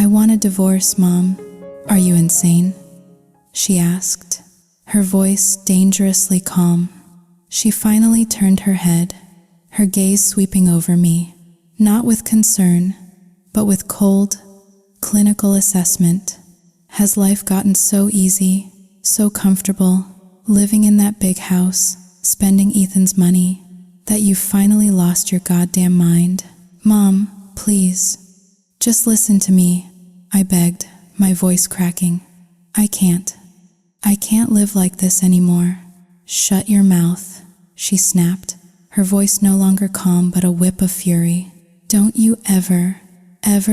"I want a divorce, Mom." "Are you insane?" she asked, her voice dangerously calm. She finally turned her head, her gaze sweeping over me, not with concern, but with cold, clinical assessment. "Has life gotten so easy, so comfortable, living in that big house, spending Ethan's money, that you've finally lost your goddamn mind? Mom, please, just listen to me," I begged, my voice cracking. I can't live like this anymore." "Shut your mouth," she snapped, her voice no longer calm but a whip of fury. "Don't you ever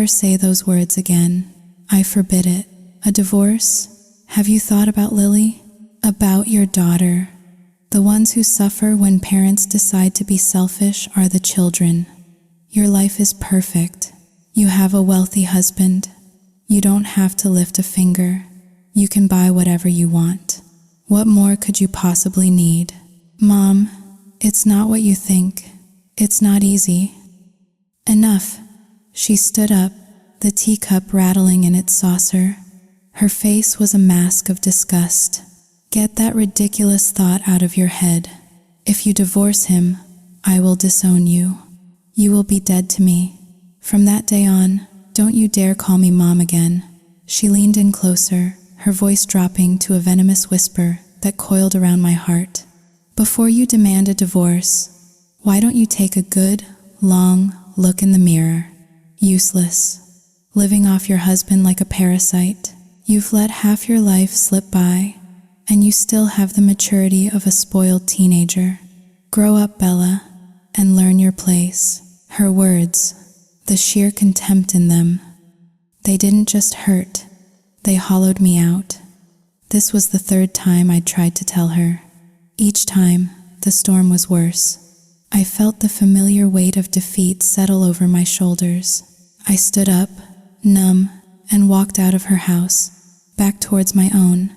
say those words again. I forbid it. A divorce? Have you thought about Lily? About your daughter? The ones who suffer when parents decide to be selfish are the children. Your life is perfect. You have a wealthy husband. You don't have to lift a finger. You can buy whatever you want. What more could you possibly need?" "Mom, it's not what you think. It's not easy." "Enough." She stood up, the teacup rattling in its saucer. Her face was a mask of disgust. "Get that ridiculous thought out of your head. If you divorce him, I will disown you. You will be dead to me. From that day on, don't you dare call me Mom again." She leaned in closer, her voice dropping to a venomous whisper that coiled around my heart. "Before you demand a divorce, why don't you take a good, long look in the mirror? Useless. Living off your husband like a parasite. You've let half your life slip by, and you still have the maturity of a spoiled teenager. Grow up, Bella, and learn your place." Her words, the sheer contempt in them, they didn't just hurt, they hollowed me out. This was the third time I'd tried to tell her. Each time, the storm was worse. I felt the familiar weight of defeat settle over my shoulders. I stood up, numb, and walked out of her house, back towards my own,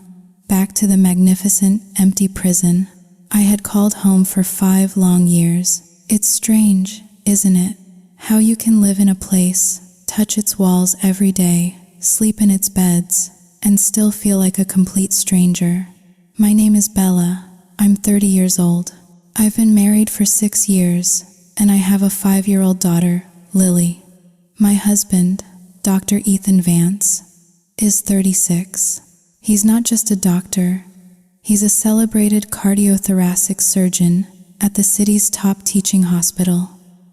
back to the magnificent, empty prison I had called home for 5 long years. It's strange, isn't it? How you can live in a place, touch its walls every day, sleep in its beds, and still feel like a complete stranger. My name is Bella. I'm 30 years old. I've been married for 6 years, and I have a 5-year-old daughter, Lily. My husband, Dr. Ethan Vance, is 36. He's not just a doctor. He's a celebrated cardiothoracic surgeon at the city's top teaching hospital.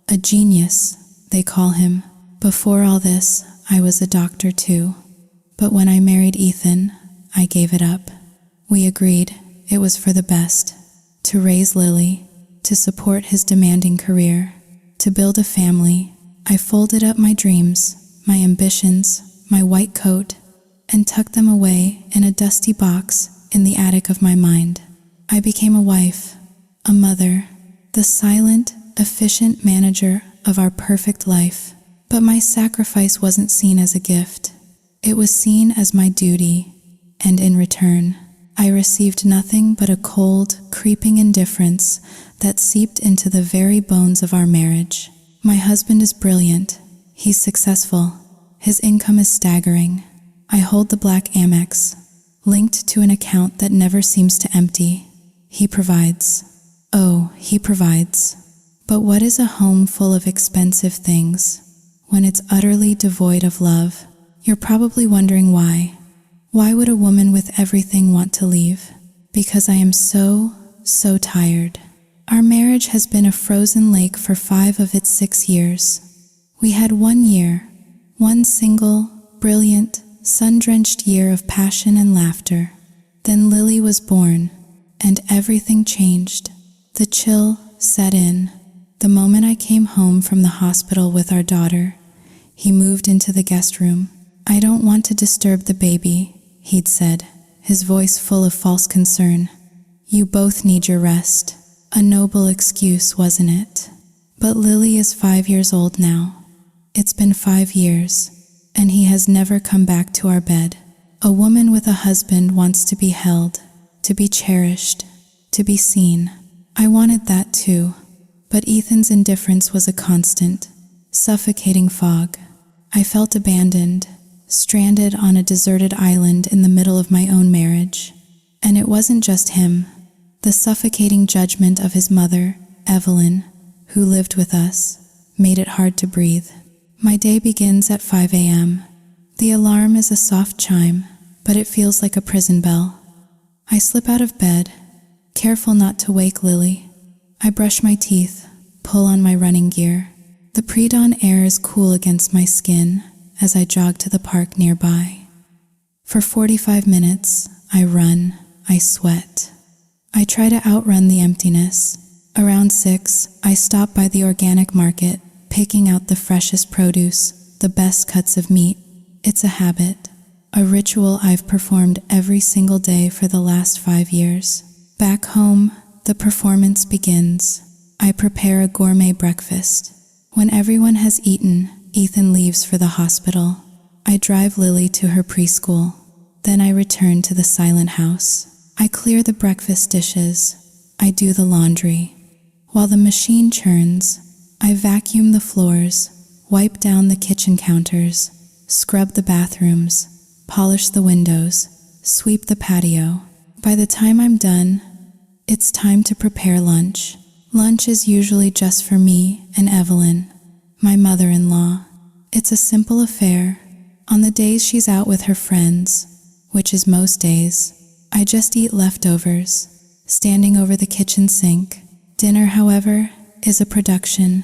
A genius, they call him. Before all this, I was a doctor too. But when I married Ethan, I gave it up. We agreed it was for the best. To raise Lily, to support his demanding career, to build a family. I folded up my dreams, my ambitions, my white coat, and tucked them away in a dusty box in the attic of my mind. I became a wife, a mother, the silent, efficient manager of our perfect life. But my sacrifice wasn't seen as a gift. It was seen as my duty, and in return, I received nothing but a cold, creeping indifference that seeped into the very bones of our marriage. My husband is brilliant. He's successful. His income is staggering. I hold the black Amex, linked to an account that never seems to empty. He provides. Oh, he provides. But what is a home full of expensive things when it's utterly devoid of love? You're probably wondering why. Why would a woman with everything want to leave? Because I am so tired. Our marriage has been a frozen lake for 5 of its 6 years. We had 1 year, one single, brilliant, sun-drenched year of passion and laughter. Then Lily was born, and everything changed. The chill set in. The moment I came home from the hospital with our daughter, he moved into the guest room. "I don't want to disturb the baby," he'd said, his voice full of false concern. "You both need your rest." A noble excuse, wasn't it? But Lily is 5 years old now. It's been 5 years, and he has never come back to our bed. A woman with a husband wants to be held, to be cherished, to be seen. I wanted that too, but Ethan's indifference was a constant, suffocating fog. I felt abandoned, stranded on a deserted island in the middle of my own marriage. And it wasn't just him. The suffocating judgment of his mother, Evelyn, who lived with us, made it hard to breathe. My day begins at 5 a.m. The alarm is a soft chime, but it feels like a prison bell. I slip out of bed, careful not to wake Lily. I brush my teeth, pull on my running gear. The pre-dawn air is cool against my skin as I jog to the park nearby. For 45 minutes, I run, I sweat. I try to outrun the emptiness. Around 6, I stop by the organic market, picking out the freshest produce, the best cuts of meat. It's a habit, a ritual I've performed every single day for the last 5 years. Back home, the performance begins. I prepare a gourmet breakfast. When everyone has eaten, Ethan leaves for the hospital. I drive Lily to her preschool. Then I return to the silent house. I clear the breakfast dishes. I do the laundry. While the machine churns, I vacuum the floors, wipe down the kitchen counters, scrub the bathrooms, polish the windows, sweep the patio. By the time I'm done, it's time to prepare lunch. Lunch is usually just for me and Evelyn, my mother-in-law. It's a simple affair. On the days she's out with her friends, which is most days, I just eat leftovers, standing over the kitchen sink. Dinner, however, is a production,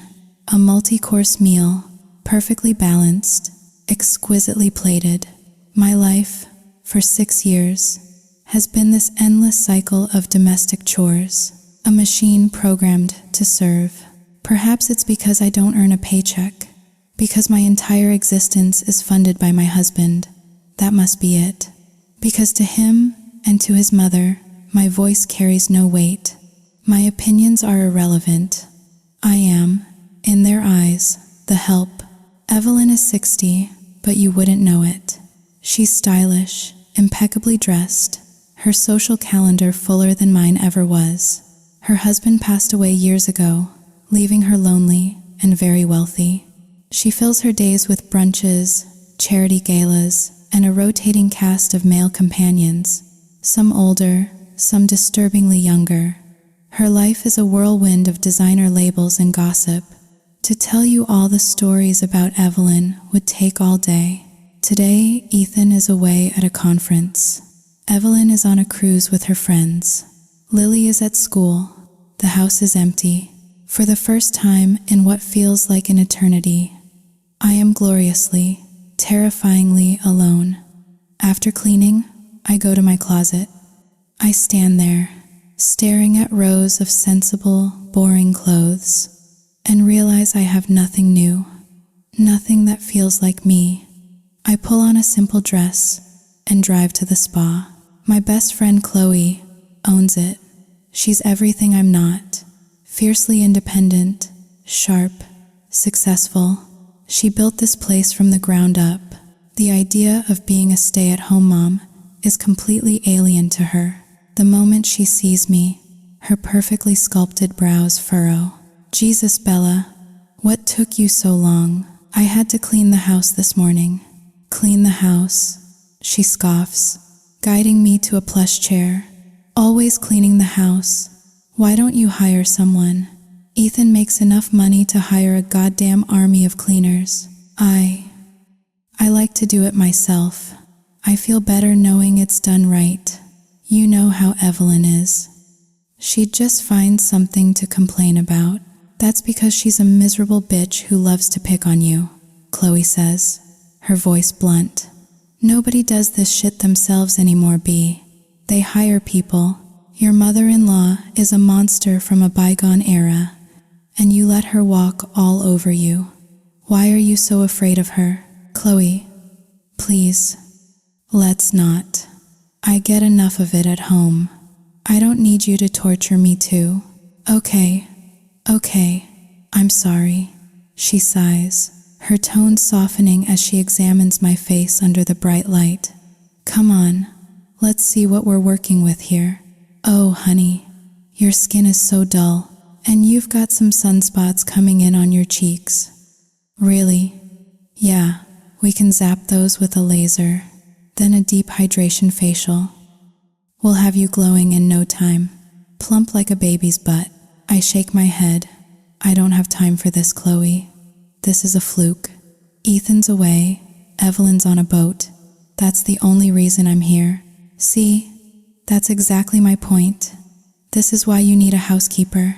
a multi-course meal, perfectly balanced, exquisitely plated. My life, for 6 years, has been this endless cycle of domestic chores, a machine programmed to serve. Perhaps it's because I don't earn a paycheck, because my entire existence is funded by my husband. That must be it. Because to him and to his mother, my voice carries no weight. My opinions are irrelevant. I am, in their eyes, the help. Evelyn is 60, but you wouldn't know it. She's stylish, impeccably dressed, her social calendar fuller than mine ever was. Her husband passed away years ago, leaving her lonely and very wealthy. She fills her days with brunches, charity galas, and a rotating cast of male companions, some older, some disturbingly younger. Her life is a whirlwind of designer labels and gossip. To tell you all the stories about Evelyn would take all day. Today, Ethan is away at a conference. Evelyn is on a cruise with her friends. Lily is at school. The house is empty. For the first time in what feels like an eternity, I am gloriously, terrifyingly alone. After cleaning, I go to my closet. I stand there, staring at rows of sensible, boring clothes, and realize I have nothing new, nothing that feels like me. I pull on a simple dress and drive to the spa. My best friend Chloe owns it. She's everything I'm not. Fiercely independent, sharp, successful. She built this place from the ground up. The idea of being a stay-at-home mom is completely alien to her. The moment she sees me, her perfectly sculpted brows furrow. Jesus, Bella, what took you so long? I had to clean the house this morning. Clean the house, she scoffs, guiding me to a plush chair. Always cleaning the house. Why don't you hire someone? Ethan makes enough money to hire a goddamn army of cleaners. I like to do it myself. I feel better knowing it's done right. You know how Evelyn is. She'd just find something to complain about. That's because she's a miserable bitch who loves to pick on you, Chloe says, her voice blunt. Nobody does this shit themselves anymore, B. They hire people. Your mother-in-law is a monster from a bygone era, and you let her walk all over you. Why are you so afraid of her? Chloe, please, let's not. I get enough of it at home. I don't need you to torture me too. Okay, I'm sorry, she sighs, her tone softening as she examines my face under the bright light. Come on, let's see what we're working with here. Oh, honey, your skin is so dull, and you've got some sunspots coming in on your cheeks. Really? Yeah, We can zap those with a laser, then a deep hydration facial. We'll have you glowing in no time, plump like a baby's butt. I shake my head. I don't have time for this, Chloe. This is a fluke. Ethan's away, Evelyn's on a boat. That's the only reason I'm here. See? That's exactly my point. This is why you need a housekeeper.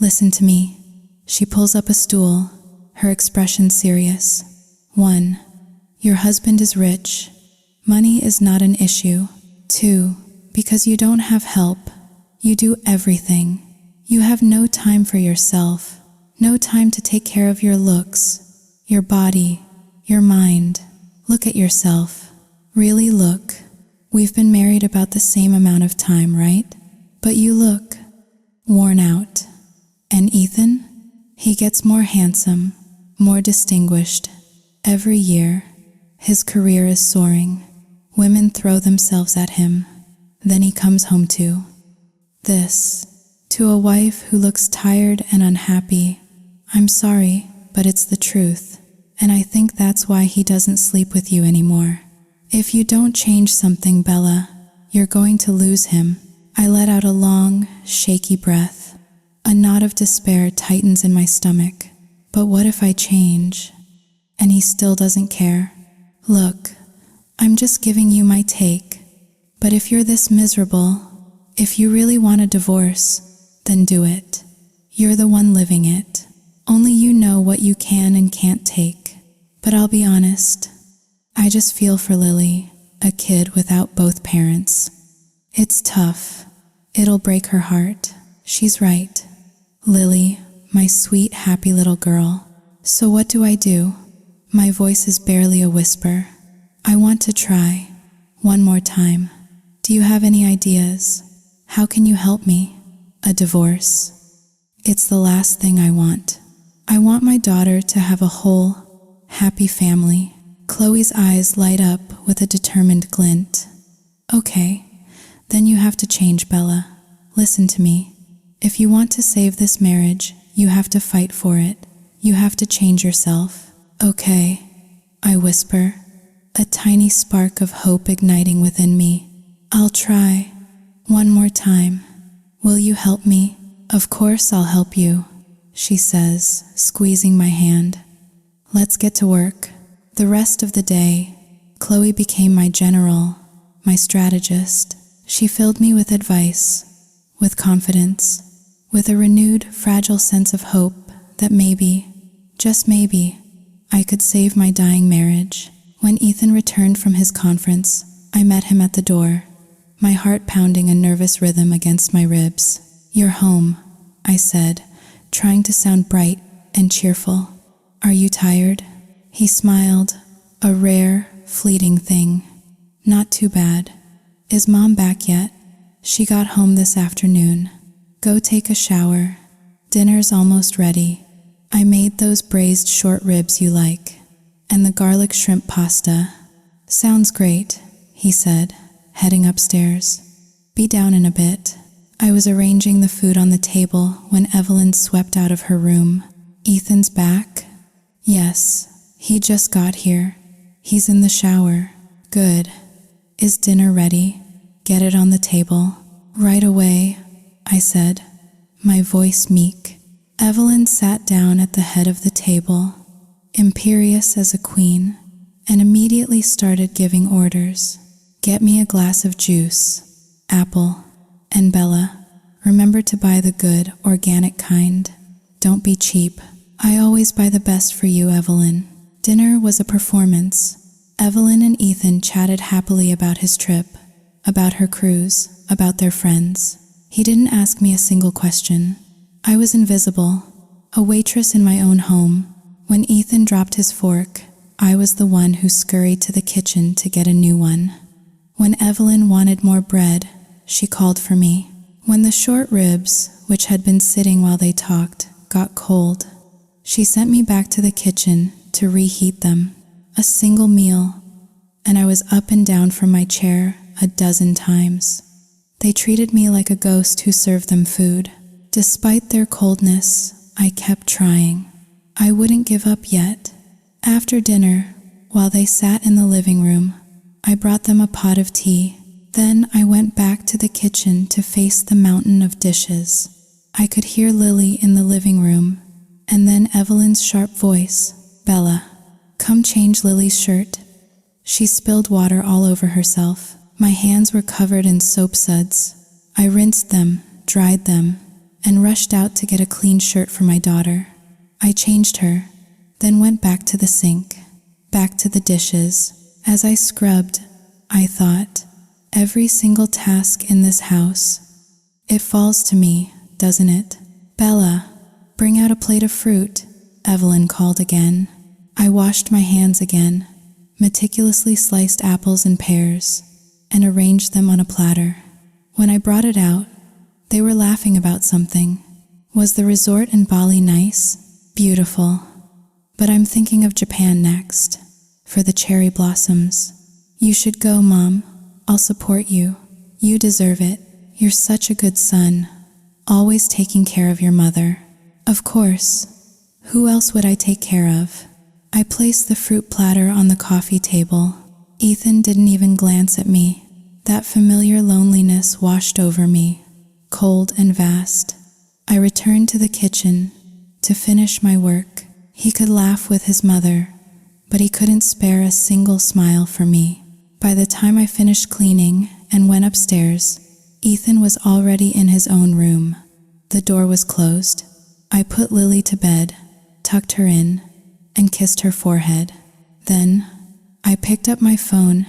Listen to me. She pulls up a stool, her expression serious. 1. Your husband is rich. Money is not an issue. 2. Because you don't have help. You do everything. You have no time for yourself. No time to take care of your looks, your body, your mind. Look at yourself. Really look. We've been married about the same amount of time, right? But you look worn out. And Ethan? He gets more handsome, more distinguished. Every year, his career is soaring. Women throw themselves at him. Then he comes home to this, to a wife who looks tired and unhappy. I'm sorry, but it's the truth. And I think that's why he doesn't sleep with you anymore. If you don't change something, Bella, you're going to lose him. I let out a long, shaky breath. A knot of despair tightens in my stomach. But what if I change? And he still doesn't care. Look, I'm just giving you my take. But if you're this miserable, if you really want a divorce, then do it. You're the one living it. Only you know what you can and can't take. But I'll be honest, I just feel for Lily, a kid without both parents. It's tough. It'll break her heart. She's right. Lily, my sweet, happy little girl. So what do I do? My voice is barely a whisper. I want to try. One more time. Do you have any ideas? How can you help me? A divorce. It's the last thing I want. I want my daughter to have a whole, happy family. Chloe's eyes light up with a determined glint. Okay, then you have to change, Bella. Listen to me. If you want to save this marriage, you have to fight for it. You have to change yourself. Okay, I whisper, a tiny spark of hope igniting within me. I'll try. One more time. Will you help me? Of course I'll help you, she says, squeezing my hand. Let's get to work. The rest of the day, Chloe became my general, my strategist. She filled me with advice, with confidence, with a renewed, fragile sense of hope that maybe, just maybe, I could save my dying marriage. When Ethan returned from his conference, I met him at the door, my heart pounding a nervous rhythm against my ribs. You're home, I said, trying to sound bright and cheerful. Are you tired? He smiled, a rare, fleeting thing. Not too bad. Is Mom back yet? She got home this afternoon. Go take a shower. Dinner's almost ready. I made those braised short ribs you like, and the garlic shrimp pasta. Sounds great, he said, heading upstairs. Be down in a bit. I was arranging the food on the table when Evelyn swept out of her room. Ethan's back? Yes, he just got here. He's in the shower. Good. Is dinner ready? Get it on the table. Right away, I said, my voice meek. Evelyn sat down at the head of the table, imperious as a queen, and immediately started giving orders. Get me a glass of juice, apple, and Bella, remember to buy the good, organic kind. Don't be cheap. I always buy the best for you, Evelyn. Dinner was a performance. Evelyn and Ethan chatted happily about his trip, about her cruise, about their friends. He didn't ask me a single question. I was invisible, a waitress in my own home. When Ethan dropped his fork, I was the one who scurried to the kitchen to get a new one. When Evelyn wanted more bread, she called for me. When the short ribs, which had been sitting while they talked, got cold, she sent me back to the kitchen to reheat them. A single meal, and I was up and down from my chair a dozen times. They treated me like a ghost who served them food. Despite their coldness, I kept trying. I wouldn't give up yet. After dinner, While they sat in the living room, I brought them a pot of tea. Then I went back to the kitchen to face the mountain of dishes. I could hear Lily in the living room, and then Evelyn's sharp voice, "Bella, come change Lily's shirt." She spilled water all over herself. My hands were covered in soap suds. I rinsed them, dried them, and rushed out to get a clean shirt for my daughter. I changed her, then went back to the sink, back to the dishes. As I scrubbed, I thought, every single task in this house, it falls to me, doesn't it? "Bella, bring out a plate of fruit," Evelyn called again. I washed my hands again, meticulously sliced apples and pears, and arranged them on a platter. When I brought it out, they were laughing about something. Was the resort in Bali nice? Beautiful. But I'm thinking of Japan next, for the cherry blossoms. "You should go, Mom. I'll support you. You deserve it. You're such a good son, always taking care of your mother." Of course. Who else would I take care of? I placed the fruit platter on the coffee table. Ethan didn't even glance at me. That familiar loneliness washed over me, cold and vast. I returned to the kitchen to finish my work. He could laugh with his mother, but he couldn't spare a single smile for me. By the time I finished cleaning and went upstairs, Ethan was already in his own room. The door was closed. I put Lily to bed, tucked her in, and kissed her forehead. Then I picked up my phone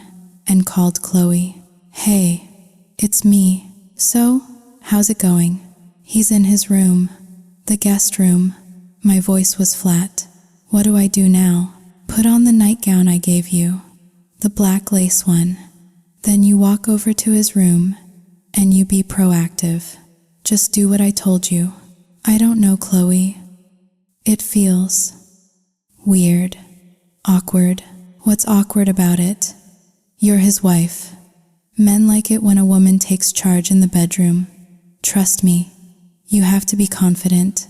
and called Chloe. "Hey, it's me. So, how's it going?" "He's in his room, the guest room." My voice was flat. "What do I do now?" "Put on the nightgown I gave you, the black lace one. Then you walk over to his room and you be proactive. Just do what I told you." "I don't know, Chloe. It feels weird, awkward." "What's awkward about it? You're his wife. Men like it when a woman takes charge in the bedroom. Trust me, you have to be confident.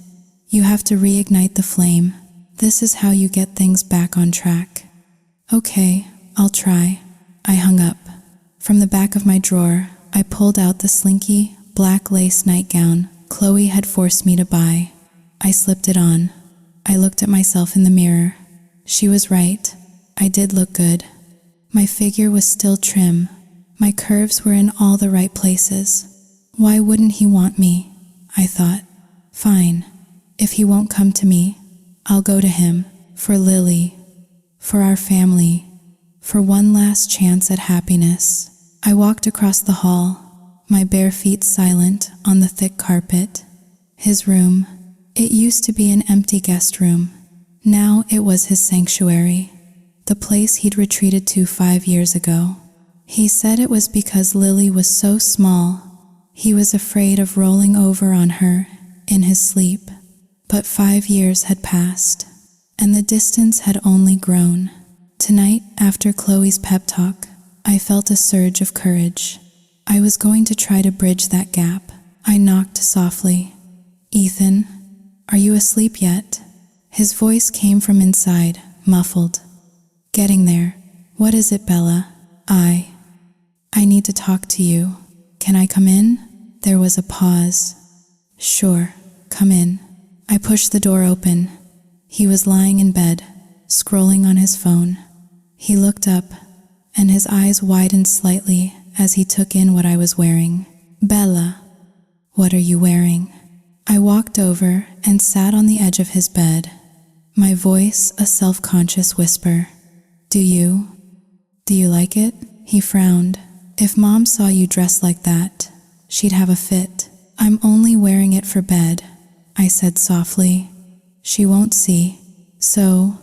You have to reignite the flame. This is how you get things back on track." "Okay, I'll try." I hung up. From the back of my drawer, I pulled out the slinky, black lace nightgown Chloe had forced me to buy. I slipped it on. I looked at myself in the mirror. She was right. I did look good. My figure was still trim. My curves were in all the right places. Why wouldn't he want me? I thought. Fine. If he won't come to me, I'll go to him. For Lily. For our family. For one last chance at happiness. I walked across the hall, my bare feet silent on the thick carpet. His room. It used to be an empty guest room. Now it was his sanctuary. The place he'd retreated to 5 years ago. He said it was because Lily was so small. He was afraid of rolling over on her in his sleep. But 5 years had passed, and the distance had only grown. Tonight, after Chloe's pep talk, I felt a surge of courage. I was going to try to bridge that gap. I knocked softly. "Ethan, are you asleep yet?" His voice came from inside, muffled. "Getting there. What is it, Bella?" I need to talk to you. Can I come in?" There was a pause. "Sure, come in." I pushed the door open. He was lying in bed, scrolling on his phone. He looked up, and his eyes widened slightly as he took in what I was wearing. "Bella, what are you wearing?" I walked over and sat on the edge of his bed, my voice a self-conscious whisper. Do you like it?" He frowned. "If Mom saw you dressed like that, she'd have a fit." "I'm only wearing it for bed," I said softly. "She won't see." "So,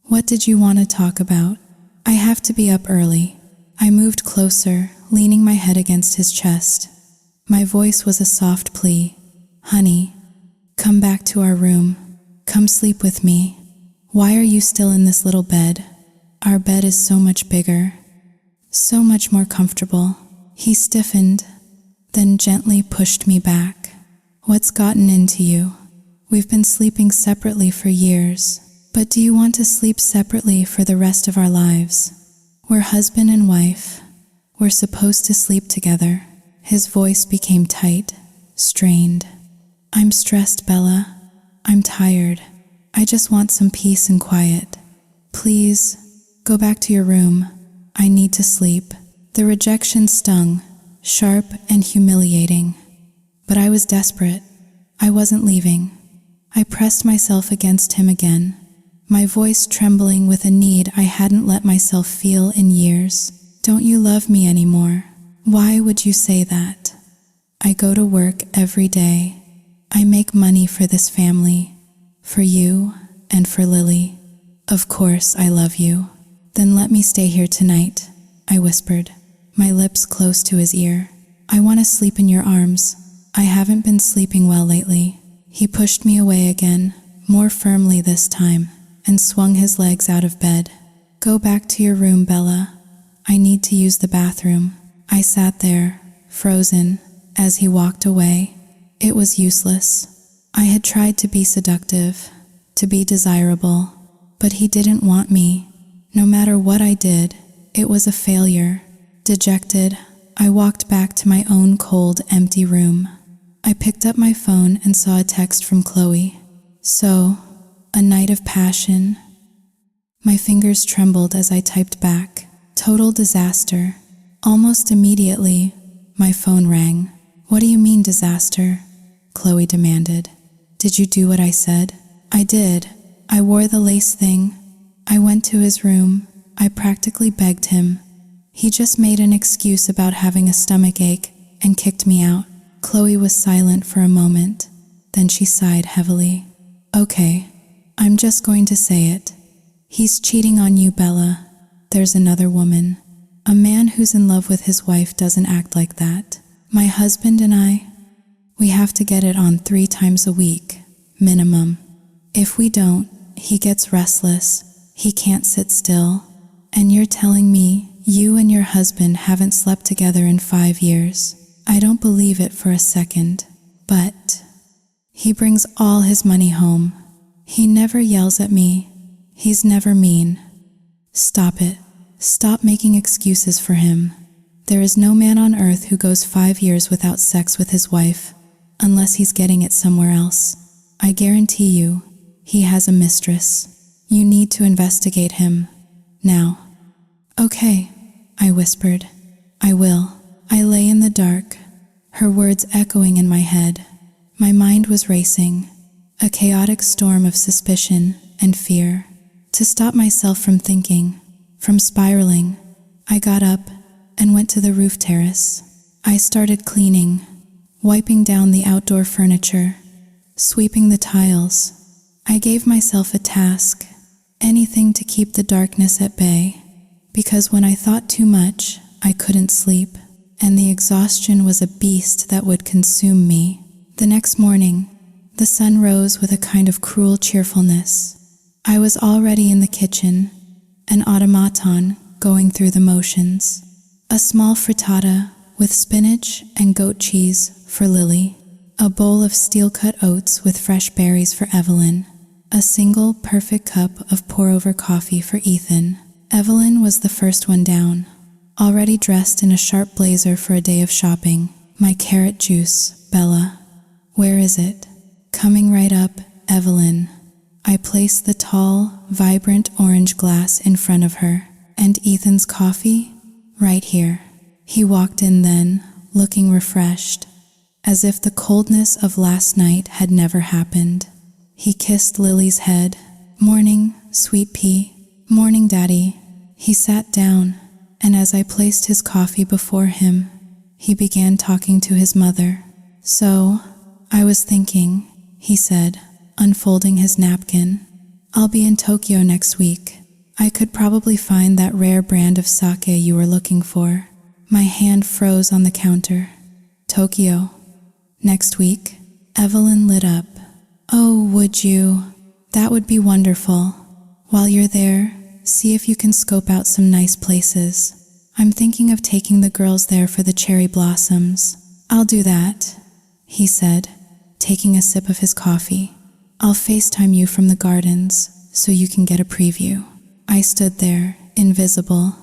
what did you want to talk about?" "I have to be up early." I moved closer, leaning my head against his chest. My voice was a soft plea. "Honey, come back to our room. Come sleep with me. Why are you still in this little bed? Our bed is so much bigger, so much more comfortable." He stiffened, then gently pushed me back. "What's gotten into you? We've been sleeping separately for years, But do you want to sleep separately for the rest of our lives? We're husband and wife. We're supposed to sleep together. His voice became tight, strained. I'm stressed, Bella. I'm tired. I just want some peace and quiet. Please, go back to your room. I need to sleep. The rejection stung, sharp and humiliating. But I was desperate. I wasn't leaving. I pressed myself against him again, my voice trembling with a need I hadn't let myself feel in years. Don't you love me anymore? Why would you say that? I go to work every day. I make money for this family, for you and for Lily. Of course I love you. Then let me stay here tonight, I whispered, my lips close to his ear. I want to sleep in your arms. I haven't been sleeping well lately. He pushed me away again, more firmly this time, and swung his legs out of bed. Go back to your room, Bella. I need to use the bathroom. I sat there, frozen, as he walked away. It was useless. I had tried to be seductive, to be desirable, but he didn't want me. No matter what I did, it was a failure. Dejected, I walked back to my own cold, empty room. I picked up my phone and saw a text from Chloe. So, a night of passion. My fingers trembled as I typed back. Total disaster. Almost immediately, my phone rang. What do you mean disaster? Chloe demanded. Did you do what I said? I did. I wore the lace thing. I went to his room. I practically begged him. He just made an excuse about having a stomach ache and kicked me out. Chloe was silent for a moment. Then she sighed heavily. Okay, I'm just going to say it. He's cheating on you, Bella. There's another woman. A man who's in love with his wife doesn't act like that. My husband and I, we have to get it on 3 times a week, minimum. If we don't, he gets restless. He can't sit still. And you're telling me you and your husband haven't slept together in 5 years. I don't believe it for a second. But he brings all his money home. He never yells at me. He's never mean. Stop it. Stop making excuses for him. There is no man on earth who goes 5 years without sex with his wife, unless he's getting it somewhere else. I guarantee you, he has a mistress. You need to investigate him. Now. Okay, I whispered. I will. I lay in the dark, her words echoing in my head. My mind was racing, a chaotic storm of suspicion and fear. To stop myself from thinking, from spiraling, I got up and went to the roof terrace. I started cleaning, wiping down the outdoor furniture, sweeping the tiles. I gave myself a task, anything to keep the darkness at bay, because when I thought too much, I couldn't sleep, and the exhaustion was a beast that would consume me. The next morning, the sun rose with a kind of cruel cheerfulness. I was already in the kitchen, an automaton going through the motions. A small frittata with spinach and goat cheese for Lily. A bowl of steel-cut oats with fresh berries for Evelyn. A single perfect cup of pour-over coffee for Ethan. Evelyn was the first one down, already dressed in a sharp blazer for a day of shopping. My carrot juice, Bella. Where is it? Coming right up, Evelyn. I placed the tall, vibrant orange glass in front of her. And Ethan's coffee? Right here. He walked in then, looking refreshed, as if the coldness of last night had never happened. He kissed Lily's head. Morning, sweet pea. Morning, Daddy. He sat down, and as I placed his coffee before him, he began talking to his mother. So, I was thinking, he said, unfolding his napkin. I'll be in Tokyo next week. I could probably find that rare brand of sake you were looking for. My hand froze on the counter. Tokyo. Next week? Evelyn lit up. Oh, would you? That would be wonderful. While you're there, see if you can scope out some nice places. I'm thinking of taking the girls there for the cherry blossoms. I'll do that, he said, taking a sip of his coffee. I'll FaceTime you from the gardens. so you can get a preview. I stood there, invisible,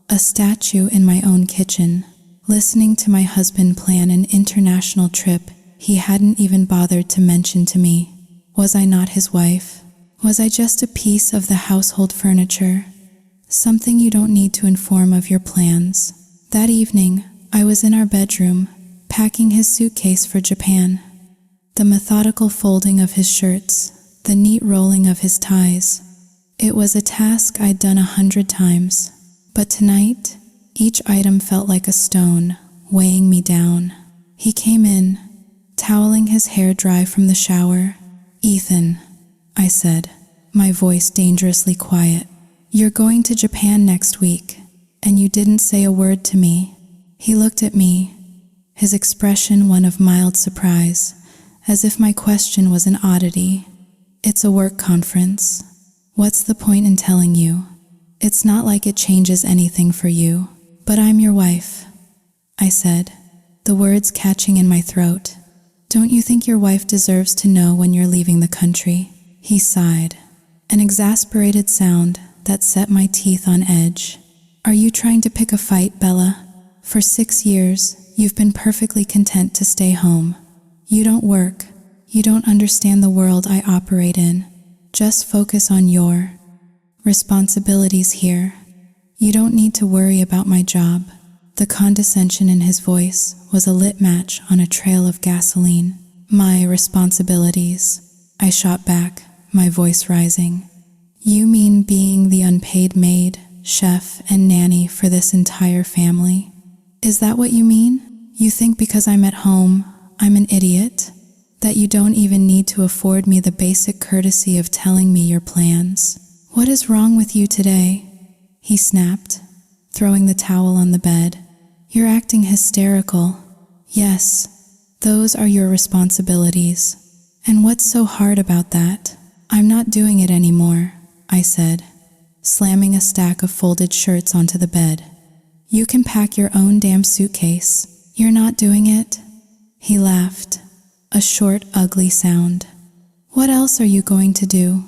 a statue in my own kitchen, listening to my husband plan an international trip he hadn't even bothered to mention to me. Was I not his wife? Was I just a piece of the household furniture? Something you don't need to inform of your plans. That evening, I was in our bedroom, packing his suitcase for Japan. The methodical folding of his shirts, the neat rolling of his ties. It was a task I'd done 100 times. But tonight, each item felt like a stone, weighing me down. He came in, toweling his hair dry from the shower. "Ethan," I said, my voice dangerously quiet. "You're going to Japan next week, and you didn't say a word to me." He looked at me, his expression one of mild surprise, as if my question was an oddity. "It's a work conference. What's the point in telling you? It's not like it changes anything for you, but I'm your wife," I said, the words catching in my throat. "Don't you think your wife deserves to know when you're leaving the country?" He sighed, an exasperated sound that set my teeth on edge. "Are you trying to pick a fight, Bella? For 6 years, you've been perfectly content to stay home. You don't work. You don't understand the world I operate in. Just focus on your responsibilities here. You don't need to worry about my job." The condescension in his voice was a lit match on a trail of gasoline. "My responsibilities," I shot back, my voice rising. "You mean being the unpaid maid, chef, and nanny for this entire family? Is that what you mean? You think because I'm at home, I'm an idiot? That you don't even need to afford me the basic courtesy of telling me your plans? What is wrong with you today?" He snapped, throwing the towel on the bed. "You're acting hysterical. Yes, those are your responsibilities. And what's so hard about that? I'm not doing it anymore," I said, slamming a stack of folded shirts onto the bed. "You can pack your own damn suitcase. You're not doing it?" He laughed, a short, ugly sound. "What else are you going to do?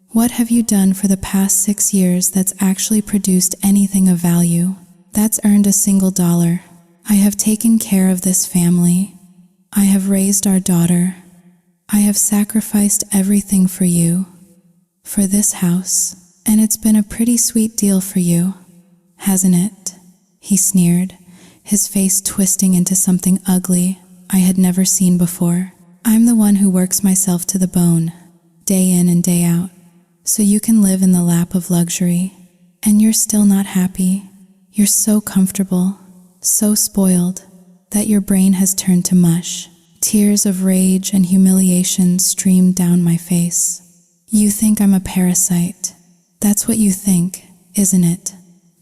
What have you done for the past 6 years that's actually produced anything of value? That's earned a single dollar? I have taken care of this family. I have raised our daughter. I have sacrificed everything for you, for this house, and it's been a pretty sweet deal for you, hasn't it?" He sneered, his face twisting into something ugly I had never seen before. "I'm the one who works myself to the bone, day in and day out, so you can live in the lap of luxury, and you're still not happy. You're so comfortable, so spoiled, that your brain has turned to mush." Tears of rage and humiliation streamed down my face. "You think I'm a parasite. That's what you think, isn't it?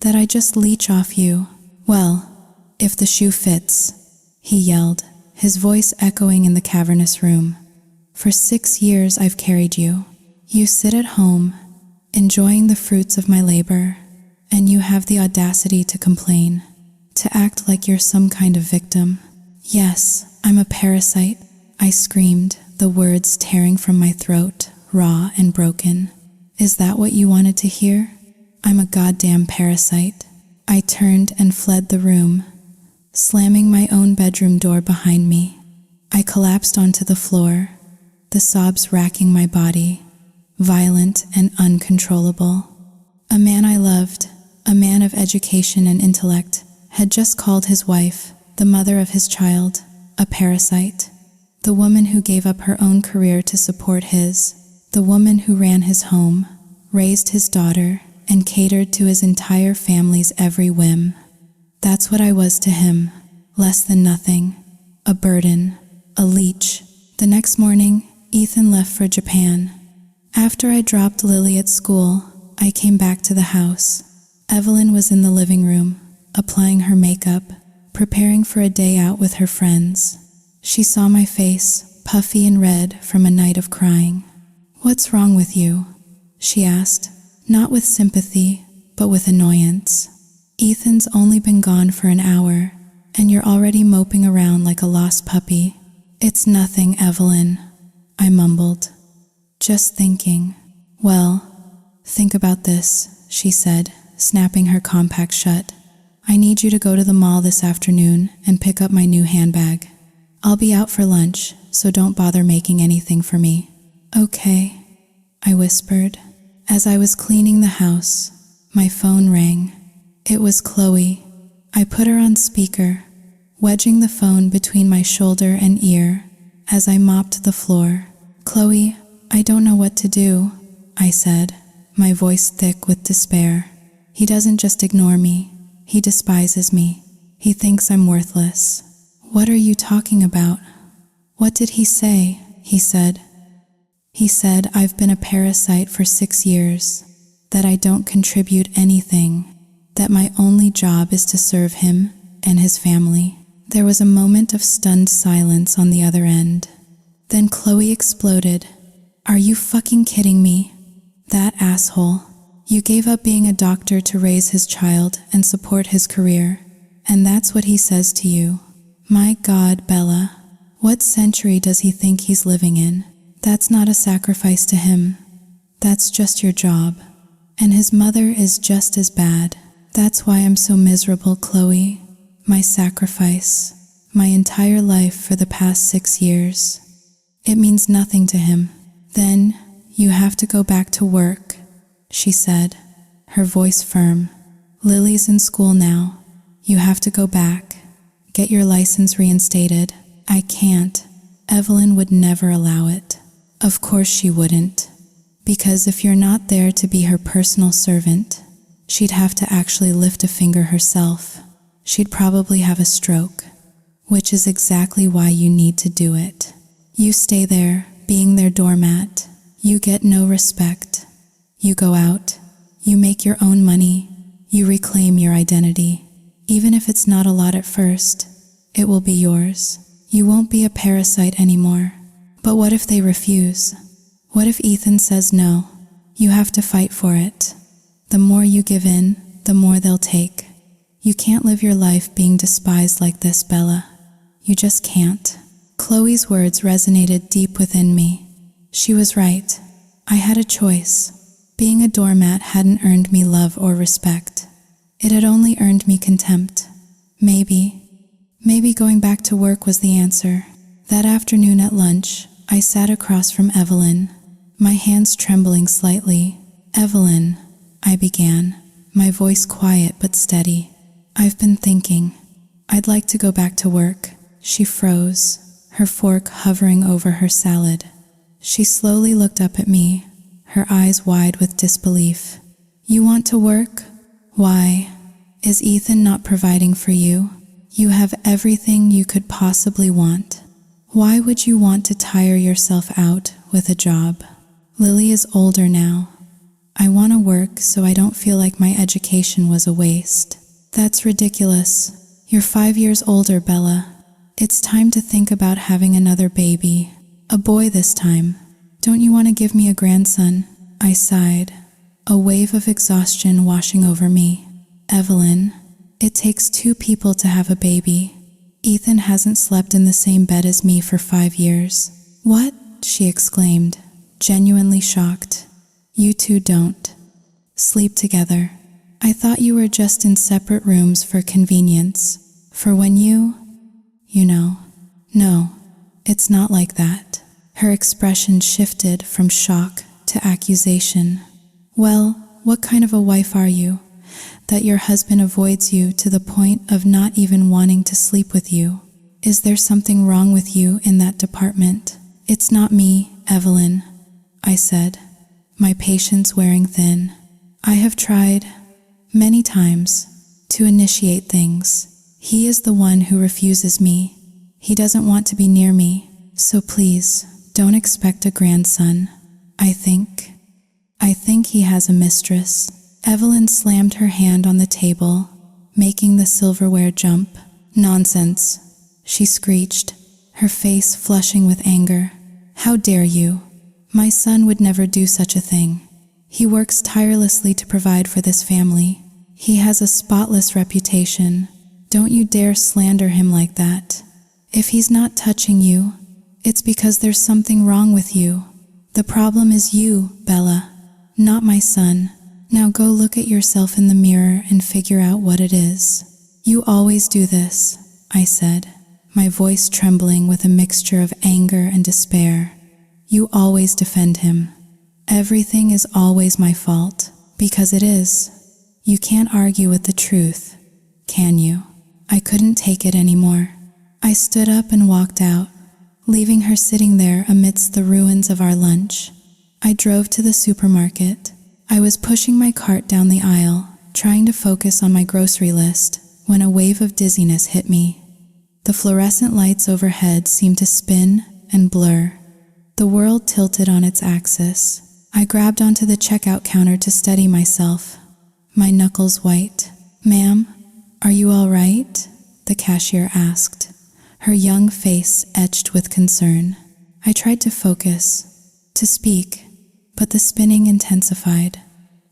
That I just leech off you? Well, if the shoe fits," he yelled, his voice echoing in the cavernous room. "For 6 years I've carried you. You sit at home, enjoying the fruits of my labor, and you have the audacity to complain, to act like you're some kind of victim." "Yes, I'm a parasite," I screamed, the words tearing from my throat, raw and broken. "Is that what you wanted to hear? I'm a goddamn parasite." I turned and fled the room, slamming my own bedroom door behind me. I collapsed onto the floor, the sobs racking my body, violent and uncontrollable. A man I loved, a man of education and intellect, had just called his wife, the mother of his child, a parasite. The woman who gave up her own career to support his, the woman who ran his home, raised his daughter, and catered to his entire family's every whim. That's what I was to him, less than nothing, a burden, a leech. The next morning, Ethan left for Japan. After I dropped Lily at school, I came back to the house. Evelyn was in the living room, applying her makeup, preparing for a day out with her friends. She saw my face, puffy and red from a night of crying. "What's wrong with you?" she asked, not with sympathy, but with annoyance. "Ethan's only been gone for an hour, and you're already moping around like a lost puppy." "It's nothing, Evelyn," I mumbled, just thinking. "Well, Think about this, she said, snapping her compact shut. I need you to go to the mall this afternoon and pick up my new handbag. I'll be out for lunch, so don't bother making anything for me. Okay, I whispered. As I was cleaning the house, my phone rang. It was Chloe. I put her on speaker, wedging the phone between my shoulder and ear as I mopped the floor. Chloe, I don't know what to do, I said, my voice thick with despair. He doesn't just ignore me, he despises me. He thinks I'm worthless. What are you talking about? What did he say? He said I've been a parasite for 6 years, that I don't contribute anything, that my only job is to serve him and his family. There was a moment of stunned silence on the other end. Then Chloe exploded. Are you fucking kidding me? That asshole. You gave up being a doctor to raise his child and support his career, and that's what he says to you. My God, Bella, what century does he think he's living in? That's not a sacrifice to him. That's just your job. And his mother is just as bad. That's why I'm so miserable, Chloe. My sacrifice. My entire life for the past 6 years. It means nothing to him. Then you have to go back to work, she said, her voice firm. Lily's in school now. You have to go back. Get your license reinstated. I can't. Evelyn would never allow it. Of course she wouldn't. Because if you're not there to be her personal servant, she'd have to actually lift a finger herself. She'd probably have a stroke, which is exactly why you need to do it. You stay there, being their doormat. You get no respect. You go out. You make your own money. You reclaim your identity. Even if it's not a lot at first, it will be yours. You won't be a parasite anymore. But what if they refuse? What if Ethan says no? You have to fight for it. The more you give in, the more they'll take. You can't live your life being despised like this, Bella. You just can't. Chloe's words resonated deep within me. She was right. I had a choice. Being a doormat hadn't earned me love or respect. It had only earned me contempt. Maybe going back to work was the answer. That afternoon at lunch, I sat across from Evelyn, my hands trembling slightly. Evelyn, I began, my voice quiet but steady. I've been thinking. I'd like to go back to work. She froze, her fork hovering over her salad. She slowly looked up at me, her eyes wide with disbelief. You want to work? Why? Is Ethan not providing for you? You have everything you could possibly want. Why would you want to tire yourself out with a job? Lily is older now. I want to work so I don't feel like my education was a waste. That's ridiculous. You're 5 years older, Bella. It's time to think about having another baby. A boy this time. Don't you want to give me a grandson? I sighed, a wave of exhaustion washing over me. Evelyn, it takes 2 people to have a baby. Ethan hasn't slept in the same bed as me for 5 years. What? She exclaimed, genuinely shocked. You two don't sleep together. I thought you were just in separate rooms for convenience. For when you know. No, it's not like that. Her expression shifted from shock to accusation. Well, what kind of a wife are you, that your husband avoids you to the point of not even wanting to sleep with you? Is there something wrong with you in that department? It's not me, Evelyn, I said, my patience wearing thin. I have tried, many times, to initiate things. He is the one who refuses me. He doesn't want to be near me, so please, don't expect a grandson. I think he has a mistress. Evelyn slammed her hand on the table, making the silverware jump. Nonsense, she screeched, her face flushing with anger. How dare you? My son would never do such a thing. He works tirelessly to provide for this family. He has a spotless reputation. Don't you dare slander him like that. If he's not touching you, it's because there's something wrong with you. The problem is you, Bella, "Not my son. Now go look at yourself in the mirror and figure out what it is." "You always do this," I said, my voice trembling with a mixture of anger and despair. "You always defend him. Everything is always my fault, because it is. You can't argue with the truth, can you?" I couldn't take it anymore. I stood up and walked out, leaving her sitting there amidst the ruins of our lunch. I drove to the supermarket. I was pushing my cart down the aisle, trying to focus on my grocery list, when a wave of dizziness hit me. The fluorescent lights overhead seemed to spin and blur. The world tilted on its axis. I grabbed onto the checkout counter to steady myself, my knuckles white. "Ma'am, are you all right?" the cashier asked, her young face etched with concern. I tried to focus, to speak, but the spinning intensified.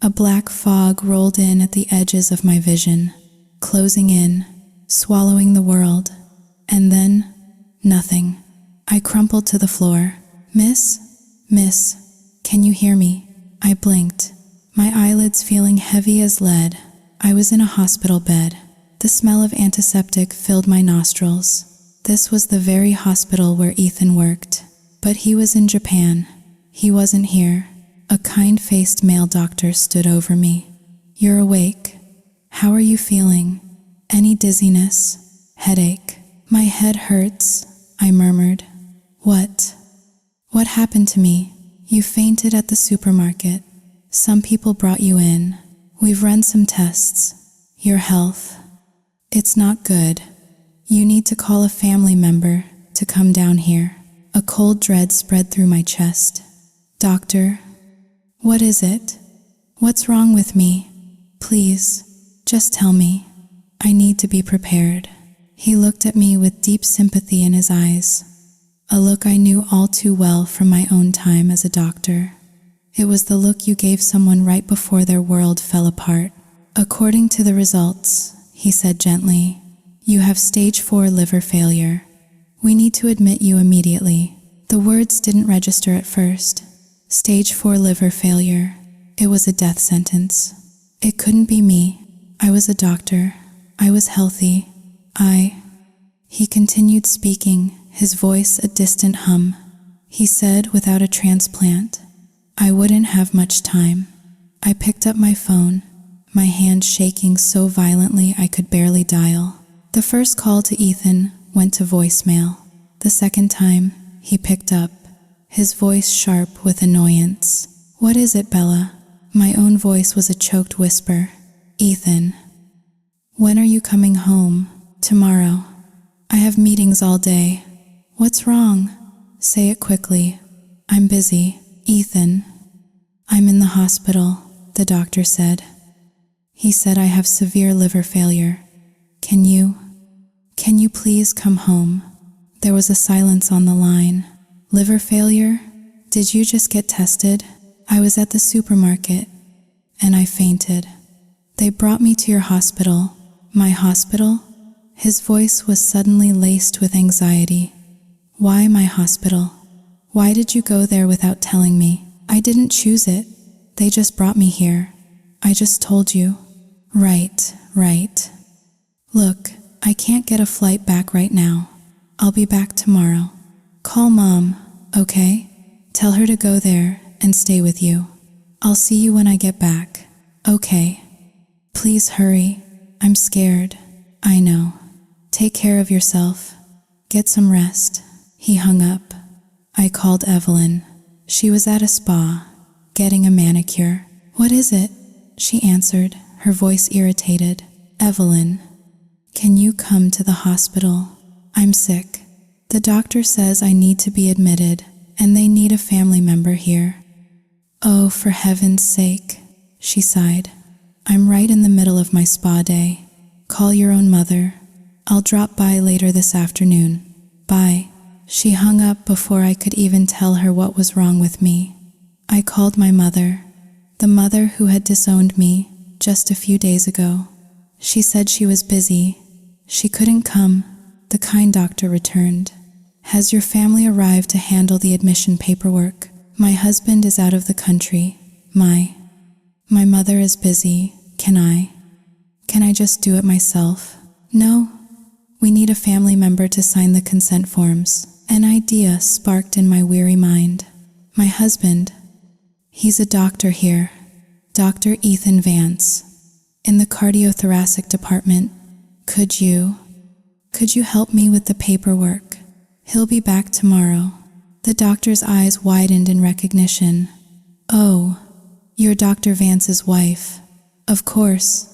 A black fog rolled in at the edges of my vision, closing in, swallowing the world. And then, nothing. I crumpled to the floor. Miss, can you hear me?" I blinked, my eyelids feeling heavy as lead. I was in a hospital bed. The smell of antiseptic filled my nostrils. This was the very hospital where Ethan worked. But he was in Japan. He wasn't here. A kind-faced male doctor stood over me. "You're awake. How are you feeling? Any dizziness? Headache?" "My head hurts," I murmured. What happened to me?" "You fainted at the supermarket. Some people brought you in. We've run some tests. Your health, it's not good. You need to call a family member to come down here." A cold dread spread through my chest. "Doctor, what is it? What's wrong with me? Please, just tell me. I need to be prepared." He looked at me with deep sympathy in his eyes, a look I knew all too well from my own time as a doctor. It was the look you gave someone right before their world fell apart. "According to the results," he said gently, "you have stage 4 liver failure. We need to admit you immediately." The words didn't register at first. Stage 4 liver failure. It was a death sentence. It couldn't be me. I was a doctor. I was healthy. He continued speaking, his voice a distant hum. He said without a transplant, I wouldn't have much time. I picked up my phone, my hand shaking so violently I could barely dial. The first call to Ethan went to voicemail. The second time, he picked up, his voice sharp with annoyance. "What is it, Bella?" My own voice was a choked whisper. "Ethan, when are you coming home?" "Tomorrow. I have meetings all day." "What's wrong?" "Say it quickly. I'm busy." "Ethan, I'm in the hospital," the doctor said. "He said I have severe liver failure. Can you please come home?" There was a silence on the line. "Liver failure? Did you just get tested?" "I was at the supermarket, and I fainted. They brought me to your hospital." "My hospital?" His voice was suddenly laced with anxiety. "Why my hospital? Why did you go there without telling me?" "I didn't choose it. They just brought me here. I just told you." Right. "Look, I can't get a flight back right now. I'll be back tomorrow. Call Mom, okay? Tell her to go there and stay with you. I'll see you when I get back." "Okay. Please hurry. I'm scared." "I know. Take care of yourself. Get some rest." He hung up. I called Evelyn. She was at a spa, getting a manicure. "What is it?" she answered, her voice irritated. "Evelyn, can you come to the hospital? I'm sick. The doctor says I need to be admitted, and they need a family member here." "Oh, for heaven's sake," she sighed. "I'm right in the middle of my spa day. Call your own mother. I'll drop by later this afternoon. Bye." She hung up before I could even tell her what was wrong with me. I called my mother, the mother who had disowned me just a few days ago. She said she was busy. She couldn't come. The kind doctor returned. "Has your family arrived to handle the admission paperwork? My husband is out of the country. My My mother is busy. Can I just do it myself? No. We need a family member to sign the consent forms. An idea sparked in my weary mind. My husband, he's a doctor here. Dr. Ethan Vance, in the cardiothoracic department. Could you help me with the paperwork? He'll be back tomorrow. The doctor's eyes widened in recognition. Oh, you're Dr. Vance's wife. Of course.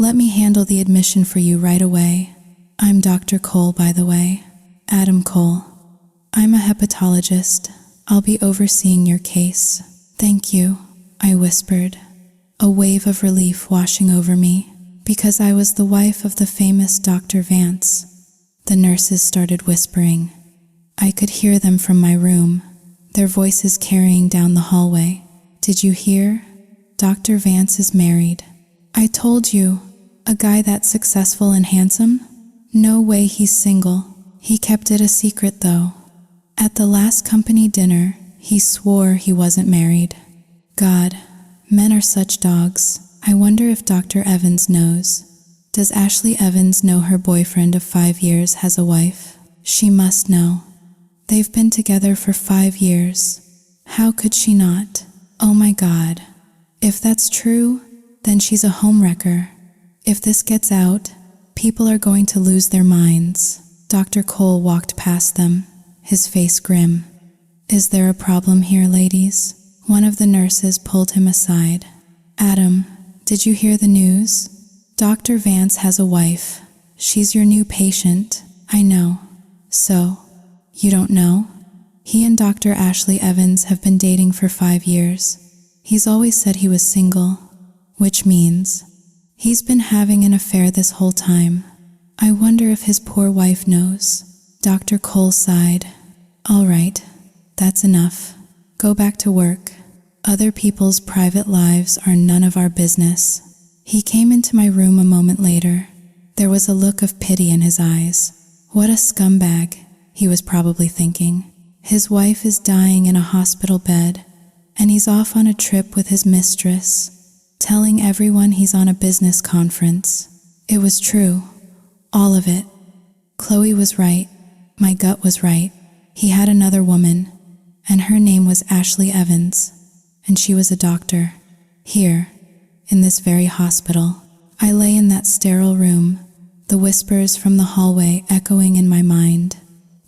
Let me handle the admission for you right away. I'm Dr. Cole, by the way. Adam Cole. I'm a hepatologist. I'll be overseeing your case. Thank you, I whispered, a wave of relief washing over me, because I was the wife of the famous Dr. Vance. The nurses started whispering. I could hear them from my room, their voices carrying down the hallway. Did you hear? Dr. Vance is married. I told you, a guy that successful and handsome? No way he's single. He kept it a secret though. At the last company dinner, he swore he wasn't married. God, men are such dogs. I wonder if Dr. Evans knows. Does Ashley Evans know her boyfriend of 5 years has a wife? She must know. They've been together for 5 years. How could she not? Oh my God. If that's true, then she's a homewrecker. If this gets out, people are going to lose their minds. Dr. Cole walked past them, his face grim. Is there a problem here, ladies? One of the nurses pulled him aside. Adam, did you hear the news? Dr. Vance has a wife. She's your new patient. I know. So, you don't know? He and Dr. Ashley Evans have been dating for 5 years. He's always said he was single, which means he's been having an affair this whole time. I wonder if his poor wife knows. Dr. Cole sighed. All right, that's enough. Go back to work. Other people's private lives are none of our business. He came into my room a moment later. There was a look of pity in his eyes. What a scumbag, he was probably thinking. His wife is dying in a hospital bed, and he's off on a trip with his mistress, telling everyone he's on a business conference. It was true. All of it. Chloe was right. My gut was right. He had another woman, and her name was Ashley Evans, and she was a doctor. Here, in this very hospital, I lay in that sterile room, the whispers from the hallway echoing in my mind,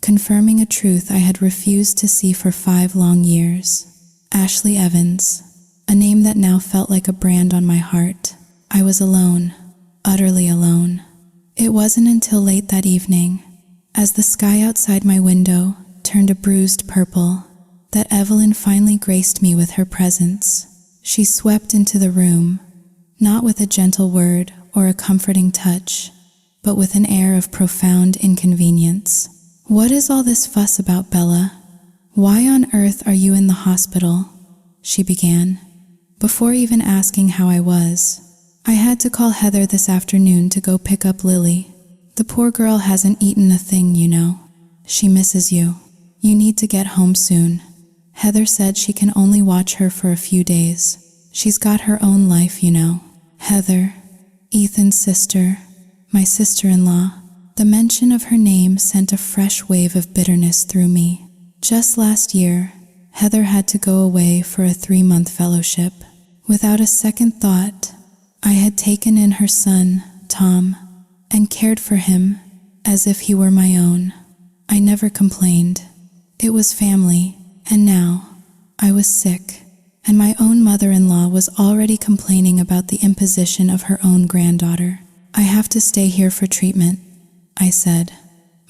confirming a truth I had refused to see for 5 long years. Ashley Evans, a name that now felt like a brand on my heart. I was alone, utterly alone. It wasn't until late that evening, as the sky outside my window turned a bruised purple, that Evelyn finally graced me with her presence. She swept into the room, not with a gentle word or a comforting touch, but with an air of profound inconvenience. What is all this fuss about, Bella? Why on earth are you in the hospital? She began. Before even asking how I was, I had to call Heather this afternoon to go pick up Lily. The poor girl hasn't eaten a thing, you know. She misses you. You need to get home soon. Heather said she can only watch her for a few days. She's got her own life, you know. Heather, Ethan's sister, my sister-in-law. The mention of her name sent a fresh wave of bitterness through me. Just last year, Heather had to go away for a 3-month fellowship. Without a second thought, I had taken in her son, Tom, and cared for him as if he were my own. I never complained. It was family, and now I was sick, and my own mother-in-law was already complaining about the imposition of her own granddaughter. I have to stay here for treatment, I said,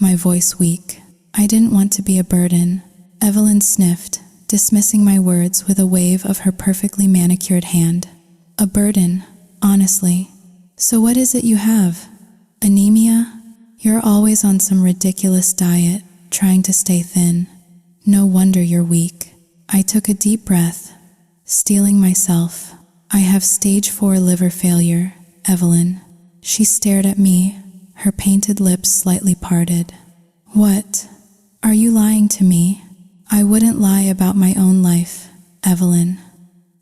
my voice weak. I didn't want to be a burden. Evelyn sniffed, dismissing my words with a wave of her perfectly manicured hand. A burden, honestly. So what is it you have? Anemia? You're always on some ridiculous diet, trying to stay thin. No wonder you're weak. I took a deep breath, steeling myself. I have stage 4 liver failure, Evelyn. She stared at me, her painted lips slightly parted. What? Are you lying to me? I wouldn't lie about my own life, Evelyn.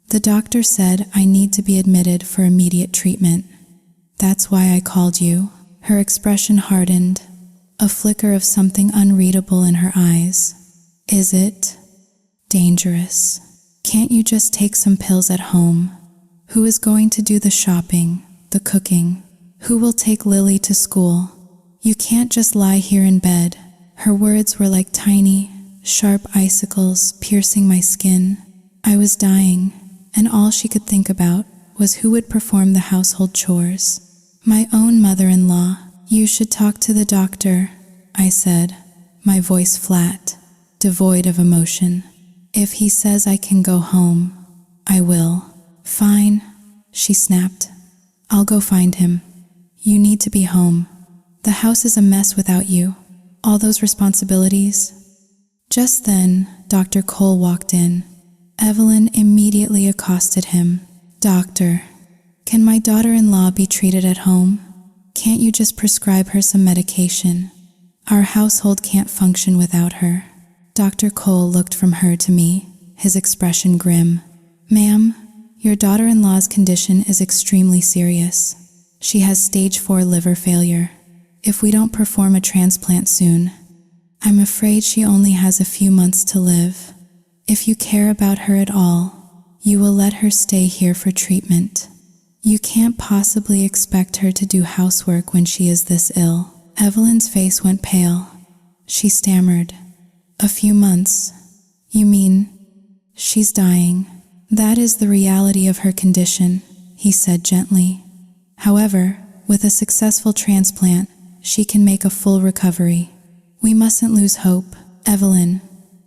The doctor said I need to be admitted for immediate treatment. That's why I called you. Her expression hardened, a flicker of something unreadable in her eyes. Is it dangerous? Can't you just take some pills at home? Who is going to do the shopping, the cooking? Who will take Lily to school? You can't just lie here in bed. Her words were like tiny, sharp icicles piercing my skin. I was dying, and all she could think about was who would perform the household chores. My own mother-in-law. You should talk to the doctor, I said, my voice flat, devoid of emotion. If he says I can go home, I will. Fine, she snapped. I'll go find him. You need to be home. The house is a mess without you. All those responsibilities. Just then, Dr. Cole walked in. Evelyn immediately accosted him. Doctor, can my daughter-in-law be treated at home? Can't you just prescribe her some medication? Our household can't function without her. Dr. Cole looked from her to me, his expression grim. Ma'am, your daughter-in-law's condition is extremely serious. She has stage 4 liver failure. If we don't perform a transplant soon, I'm afraid she only has a few months to live. If you care about her at all, you will let her stay here for treatment. You can't possibly expect her to do housework when she is this ill. Evelyn's face went pale. She stammered. A few months? You mean she's dying? That is the reality of her condition, he said gently. However, with a successful transplant, she can make a full recovery. We mustn't lose hope. Evelyn,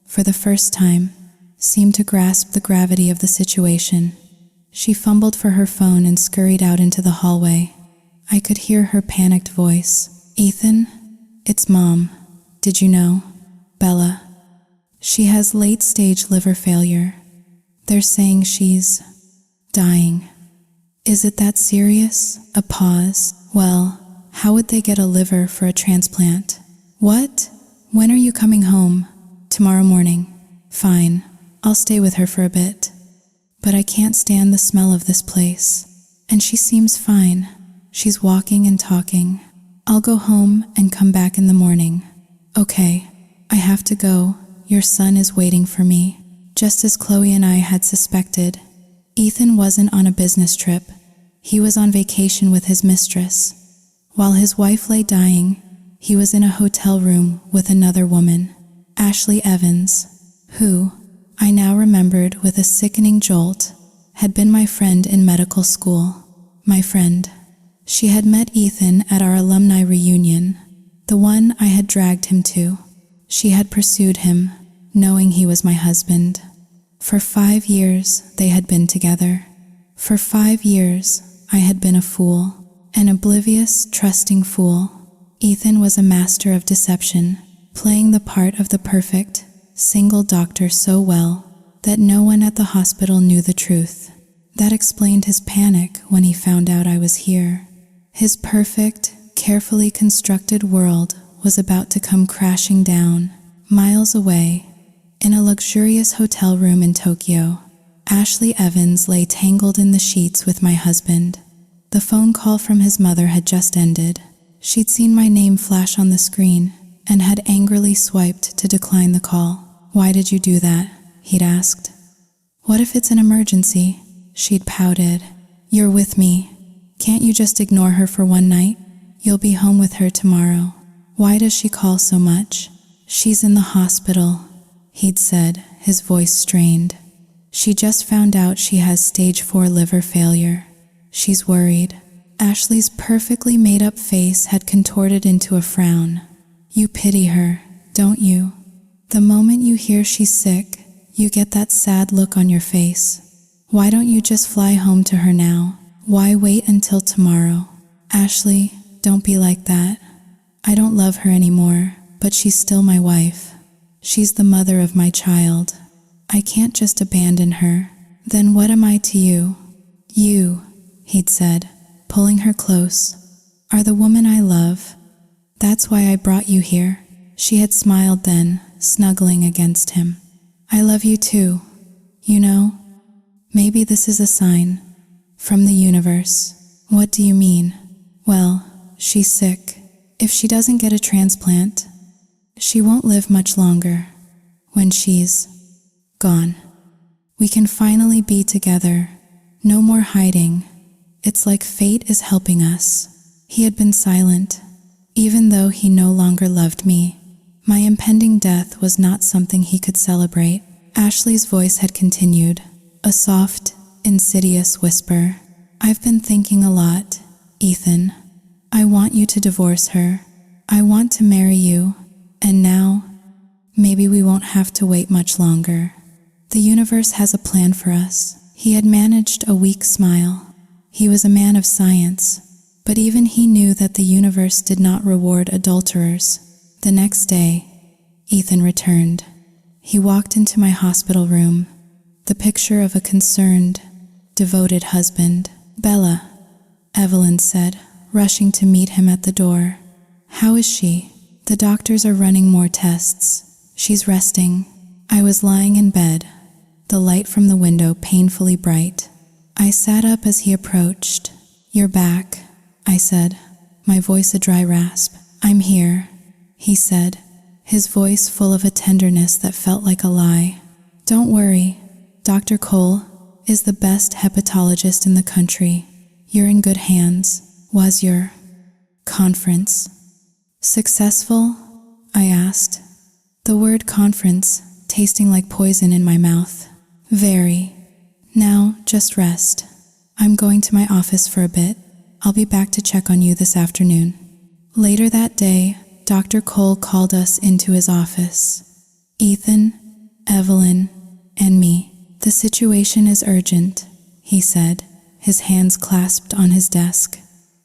for the first time, seemed to grasp the gravity of the situation. She fumbled for her phone and scurried out into the hallway. I could hear her panicked voice. Ethan, it's Mom. Did you know? Bella. She has late-stage liver failure. They're saying she's dying. Is it that serious? A pause. Well, how would they get a liver for a transplant? What? When are you coming home? Tomorrow morning. Fine. I'll stay with her for a bit. But I can't stand the smell of this place. And she seems fine. She's walking and talking. I'll go home and come back in the morning. Okay, I have to go. Your son is waiting for me. Just as Chloe and I had suspected, Ethan wasn't on a business trip. He was on vacation with his mistress. While his wife lay dying, he was in a hotel room with another woman, Ashley Evans, who, I now remembered with a sickening jolt, had been my friend in medical school. My friend. She had met Ethan at our alumni reunion, the one I had dragged him to. She had pursued him, knowing he was my husband. For 5 years they had been together. For 5 years I had been a fool, an oblivious, trusting fool. Ethan was a master of deception, playing the part of the perfect, single doctor so well that no one at the hospital knew the truth. That explained his panic when he found out I was here. His perfect, carefully constructed world was about to come crashing down. Miles away, in a luxurious hotel room in Tokyo, Ashley Evans lay tangled in the sheets with my husband. The phone call from his mother had just ended. She'd seen my name flash on the screen and had angrily swiped to decline the call. Why did you do that? He'd asked. What if it's an emergency? She'd pouted. You're with me. Can't you just ignore her for one night? You'll be home with her tomorrow. Why does she call so much? She's in the hospital, he'd said, his voice strained. She just found out she has stage 4 liver failure. She's worried. Ashley's perfectly made-up face had contorted into a frown. You pity her, don't you? The moment you hear she's sick, you get that sad look on your face. Why don't you just fly home to her now? Why wait until tomorrow? Ashley, don't be like that. I don't love her anymore, but she's still my wife. She's the mother of my child. I can't just abandon her. Then what am I to you? You, he'd said, pulling her close, are the woman I love. That's why I brought you here. She had smiled then, snuggling against him. I love you too. You know, Maybe this is a sign from the universe. What do you mean? Well, she's sick. If she doesn't get a transplant, she won't live much longer. When she's gone, we can finally be together. No more hiding. It's like fate is helping us. He had been silent, even though he no longer loved me. My impending death was not something he could celebrate. Ashley's voice had continued, a soft, insidious whisper. I've been thinking a lot, Ethan. I want you to divorce her. I want to marry you. And now, maybe we won't have to wait much longer. The universe has a plan for us. He had managed a weak smile. He was a man of science, but even he knew that the universe did not reward adulterers. The next day, Ethan returned. He walked into my hospital room, the picture of a concerned, devoted husband. Bella, Evelyn said, rushing to meet him at the door. How is she? The doctors are running more tests. She's resting. I was lying in bed, the light from the window painfully bright. I sat up as he approached. You're back, I said, my voice a dry rasp. I'm here, he said, his voice full of a tenderness that felt like a lie. Don't worry, Dr. Cole is the best hepatologist in the country. You're in good hands. Was your conference successful? I asked, the word conference tasting like poison in my mouth. Very. Now, just rest. I'm going to my office for a bit. I'll be back to check on you this afternoon. Later that day, Dr. Cole called us into his office. Ethan, Evelyn, and me. The situation is urgent, he said, his hands clasped on his desk.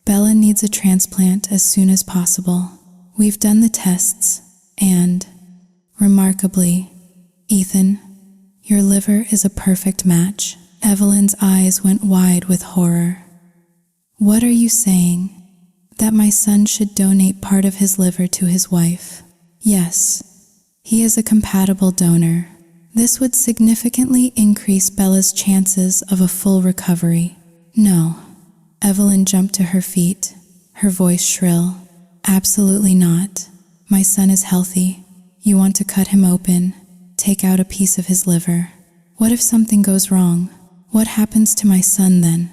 Bella needs a transplant as soon as possible. We've done the tests, and, remarkably, Ethan, your liver is a perfect match. Evelyn's eyes went wide with horror. What are you saying? That my son should donate part of his liver to his wife? Yes, he is a compatible donor. This would significantly increase Bella's chances of a full recovery. No. Evelyn jumped to her feet, her voice shrill. Absolutely not. My son is healthy. You want to cut him open, take out a piece of his liver. What if something goes wrong? What happens to my son then?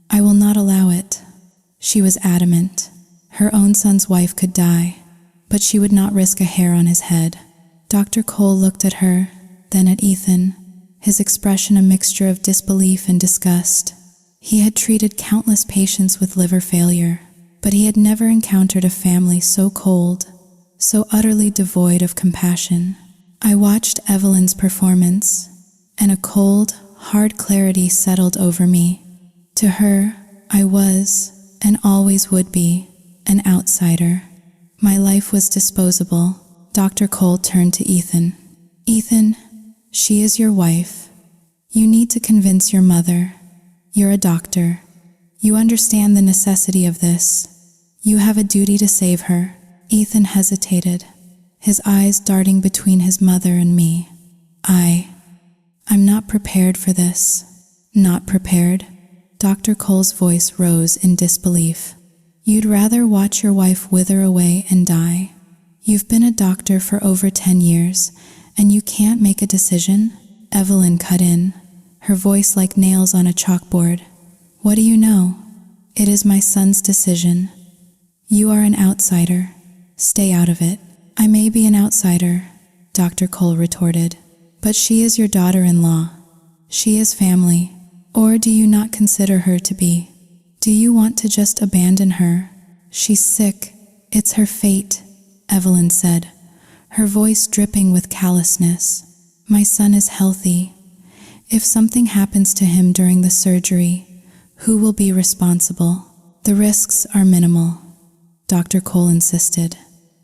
I will not allow it. She was adamant. Her own son's wife could die, but she would not risk a hair on his head. Dr. Cole looked at her, then at Ethan, his expression a mixture of disbelief and disgust. He had treated countless patients with liver failure, but he had never encountered a family so cold, so utterly devoid of compassion. I watched Evelyn's performance, and a cold, hard clarity settled over me. To her, I was, and always would be, an outsider. My life was disposable. Dr. Cole turned to Ethan. Ethan, she is your wife. You need to convince your mother. You're a doctor. You understand the necessity of this. You have a duty to save her. Ethan hesitated, his eyes darting between his mother and me. I'm not prepared for this. Not prepared? Dr. Cole's voice rose in disbelief. You'd rather watch your wife wither away and die? You've been a doctor for over 10 years, and you can't make a decision? Evelyn cut in, her voice like nails on a chalkboard. What do you know? It is my son's decision. You are an outsider. Stay out of it. I may be an outsider, Dr. Cole retorted, but she is your daughter-in-law. She is family. Or do you not consider her to be? Do you want to just abandon her? She's sick. It's her fate, Evelyn said, her voice dripping with callousness. My son is healthy. If something happens to him during the surgery, who will be responsible? The risks are minimal, Dr. Cole insisted.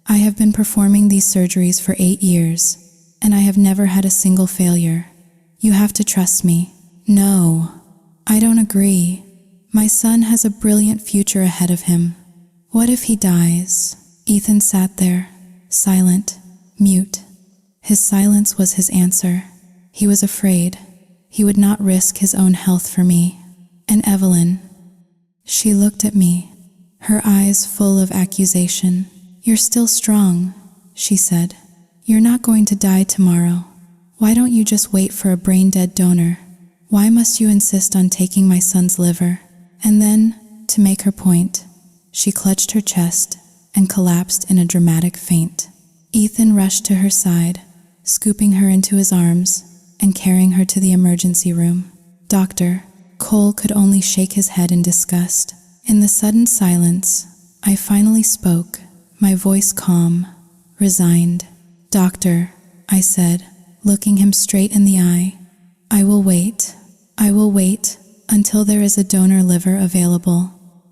I have been performing these surgeries for 8 years, and I have never had a single failure. You have to trust me. No, I don't agree. My son has a brilliant future ahead of him. What if he dies? Ethan sat there, silent, mute. His silence was his answer. He was afraid. He would not risk his own health for me. And Evelyn. She looked at me, her eyes full of accusation. "You're still strong," she said. "You're not going to die tomorrow. Why don't you just wait for a brain-dead donor? Why must you insist on taking my son's liver?" And then, to make her point, she clutched her chest and collapsed in a dramatic faint. Ethan rushed to her side, scooping her into his arms and carrying her to the emergency room. "Doctor," Cole could only shake his head in disgust. In the sudden silence, I finally spoke, my voice calm, resigned. "Doctor," I said, looking him straight in the eye, I will wait until there is a donor liver available.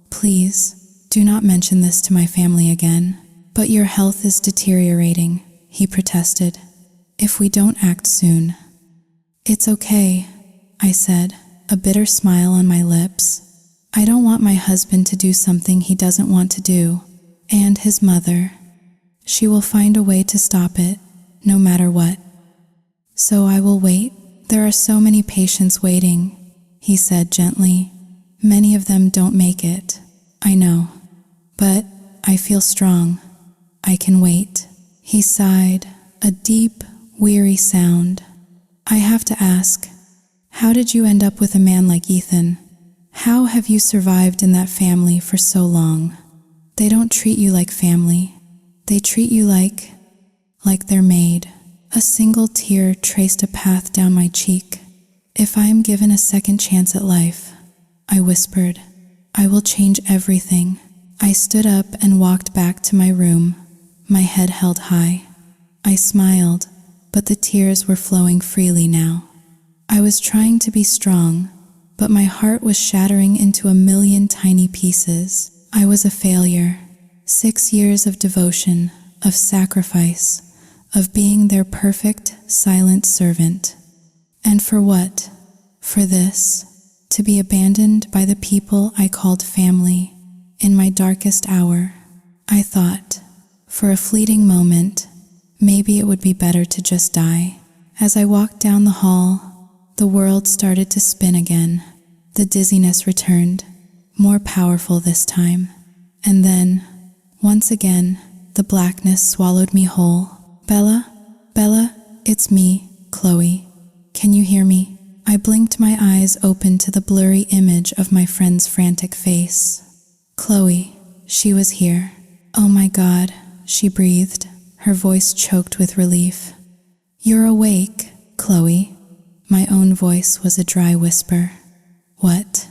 Please, do not mention this to my family again." "But your health is deteriorating," he protested, "if we don't act soon." "It's okay," I said, a bitter smile on my lips. "I don't want my husband to do something he doesn't want to do, and his mother. She will find a way to stop it, no matter what. So I will wait. There are so many patients waiting," he said gently. "Many of them don't make it, I know. But I feel strong. I can wait." He sighed, a deep, weary sound. "I have to ask, how did you end up with a man like Ethan? How have you survived in that family for so long? They don't treat you like family. They treat you like their maid." A single tear traced a path down my cheek. "If I am given a second chance at life," I whispered, "I will change everything." I stood up and walked back to my room, my head held high. I smiled, but the tears were flowing freely now. I was trying to be strong, but my heart was shattering into a million tiny pieces. I was a failure. 6 years of devotion, of sacrifice, of being their perfect, silent servant. And for what? For this, to be abandoned by the people I called family in my darkest hour. I thought, for a fleeting moment, maybe it would be better to just die. As I walked down the hall, the world started to spin again. The dizziness returned, more powerful this time. And then, once again, the blackness swallowed me whole. Bella, it's me, Chloe. Can you hear me?" I blinked my eyes open to the blurry image of my friend's frantic face. Chloe, she was here. "Oh my God," she breathed, her voice choked with relief. "You're awake, Chloe." My own voice was a dry whisper. "What?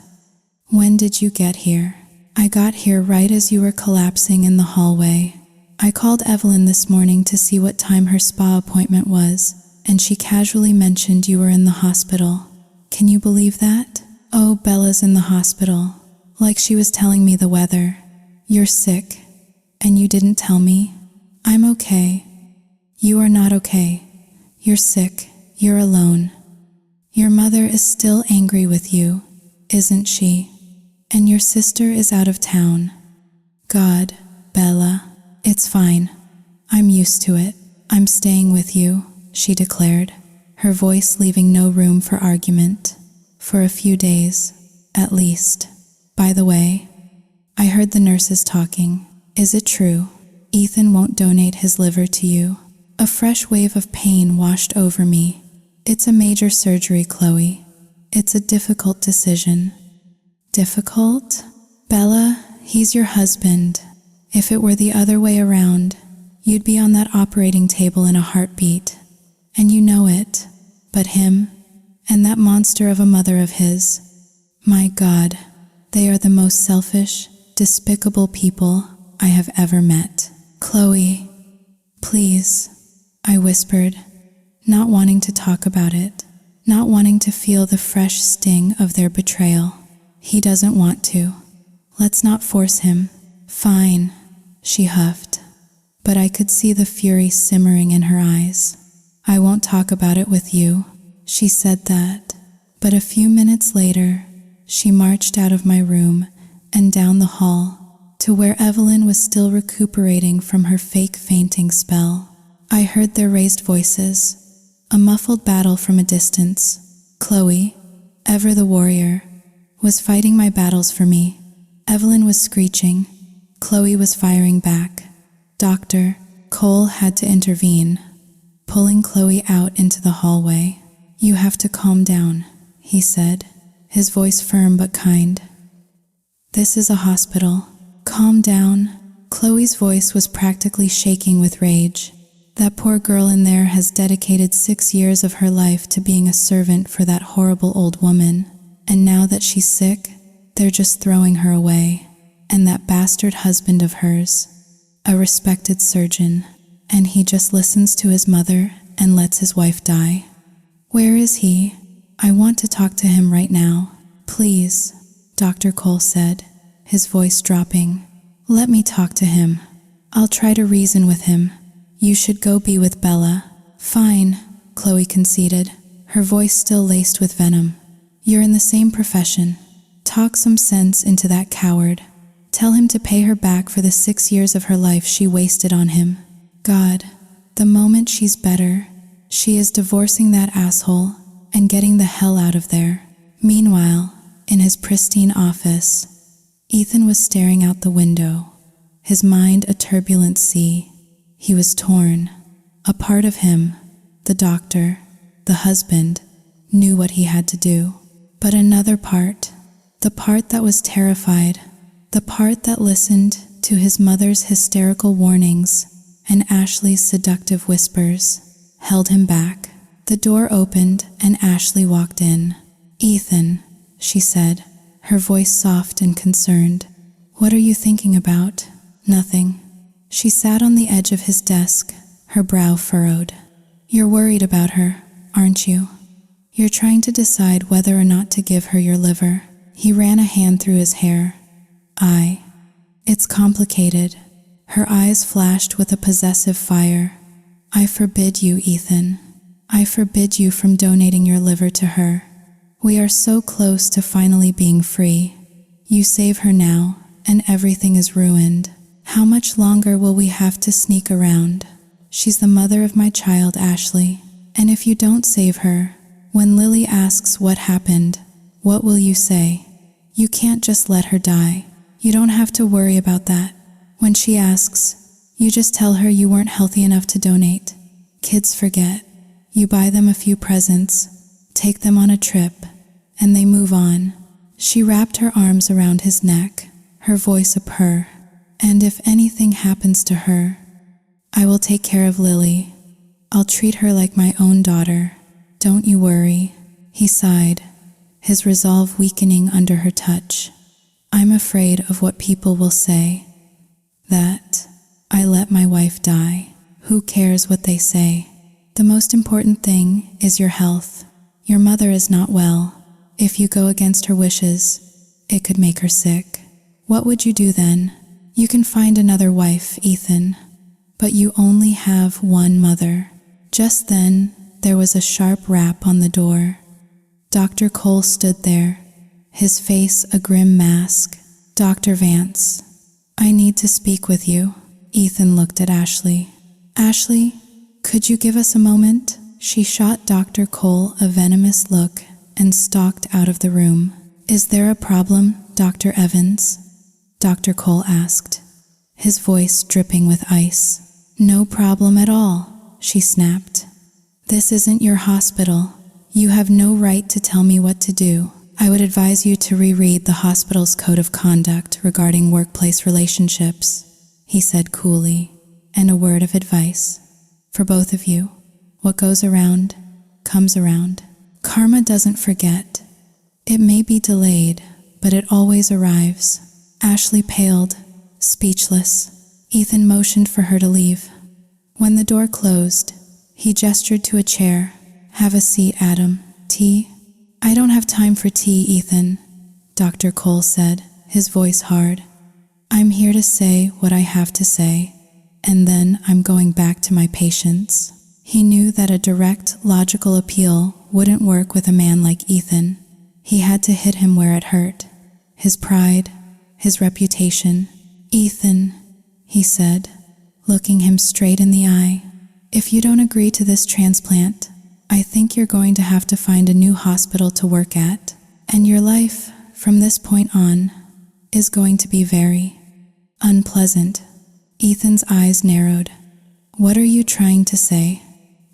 When did you get here?" "I got here right as you were collapsing in the hallway. I called Evelyn this morning to see what time her spa appointment was, and she casually mentioned you were in the hospital. Can you believe that?" "Oh, Bella's in the hospital," like she was telling me the weather. "You're sick, and you didn't tell me?" "I'm okay." "You are not okay. You're sick. You're alone. Your mother is still angry with you, isn't she? And your sister is out of town." "God, Bella, it's fine. I'm used to it. I'm staying with you," she declared, her voice leaving no room for argument. "For a few days, at least. By the way, I heard the nurses talking. Is it true? Ethan won't donate his liver to you." A fresh wave of pain washed over me. "It's a major surgery, Chloe. It's a difficult decision." "Difficult? Bella, he's your husband. If it were the other way around, you'd be on that operating table in a heartbeat. And you know it. But him, and that monster of a mother of his, my God, they are the most selfish, despicable people I have ever met." "Chloe, please," I whispered, not wanting to talk about it, not wanting to feel the fresh sting of their betrayal. "He doesn't want to. Let's not force him." "Fine," she huffed, but I could see the fury simmering in her eyes. "I won't talk about it with you." She said that, but a few minutes later, she marched out of my room and down the hall to where Evelyn was still recuperating from her fake fainting spell. I heard their raised voices, a muffled battle from a distance. Chloe, ever the warrior, was fighting my battles for me. Evelyn was screeching. Chloe was firing back. Dr. Cole had to intervene, pulling Chloe out into the hallway. "You have to calm down," he said, his voice firm but kind. "This is a hospital. Calm down." Chloe's voice was practically shaking with rage. That poor girl in there has dedicated 6 years of her life to being a servant for that horrible old woman, and now that she's sick, they're just throwing her away. And that bastard husband of hers, a respected surgeon, and he just listens to his mother and lets his wife die. "Where is he? I want to talk to him right now. Please," Dr. Cole said, his voice dropping. "Let me talk to him. I'll try to reason with him. You should go be with Bella." "Fine," Chloe conceded, her voice still laced with venom. "You're in the same profession. Talk some sense into that coward. Tell him to pay her back for the 6 years of her life she wasted on him. God, the moment she's better, she is divorcing that asshole and getting the hell out of there." Meanwhile, in his pristine office, Ethan was staring out the window, his mind a turbulent sea. He was torn. A part of him, the doctor, the husband, knew what he had to do. But another part, the part that was terrified, the part that listened to his mother's hysterical warnings and Ashley's seductive whispers, held him back. The door opened and Ashley walked in. "Ethan," she said, her voice soft and concerned. "What are you thinking about?" "Nothing." She sat on the edge of his desk, her brow furrowed. "You're worried about her, aren't you? You're trying to decide whether or not to give her your liver." He ran a hand through his hair. It's complicated." Her eyes flashed with a possessive fire. "I forbid you, Ethan. I forbid you from donating your liver to her. We are so close to finally being free. You save her now, and everything is ruined. How much longer will we have to sneak around? She's the mother of my child, Ashley. And if you don't save her, when Lily asks what happened, what will you say? You can't just let her die. You don't have to worry about that. When she asks, you just tell her you weren't healthy enough to donate. Kids forget. You buy them a few presents, take them on a trip, and they move on." She wrapped her arms around his neck, her voice a purr. "And if anything happens to her, I will take care of Lily. I'll treat her like my own daughter. Don't you worry." He sighed, his resolve weakening under her touch. "I'm afraid of what people will say. That I let my wife die. Who cares what they say? The most important thing is your health. Your mother is not well. If you go against her wishes, it could make her sick. What would you do then? You can find another wife, Ethan, but you only have one mother." Just then, there was a sharp rap on the door. Dr. Cole stood there, his face a grim mask. "Dr. Vance, I need to speak with you." Ethan looked at Ashley. "Ashley, could you give us a moment?" She shot Dr. Cole a venomous look and stalked out of the room. "Is there a problem, Dr. Evans?" Dr. Cole asked, his voice dripping with ice. "No problem at all," she snapped. "This isn't your hospital. You have no right to tell me what to do. I would advise you to reread the hospital's code of conduct regarding workplace relationships," he said coolly, "and a word of advice. For both of you, what goes around, comes around. Karma doesn't forget. It may be delayed, but it always arrives." Ashley paled, speechless. Ethan motioned for her to leave. When the door closed, he gestured to a chair. "Have a seat, Adam. Tea?" "I don't have time for tea, Ethan," Dr. Cole said, his voice hard. "I'm here to say what I have to say, and then I'm going back to my patients." He knew that a direct, logical appeal wouldn't work with a man like Ethan. He had to hit him where it hurt. His pride, his reputation. "Ethan," he said, looking him straight in the eye, "if you don't agree to this transplant, I think you're going to have to find a new hospital to work at, and your life, from this point on, is going to be very unpleasant. Ethan's eyes narrowed. What are you trying to say?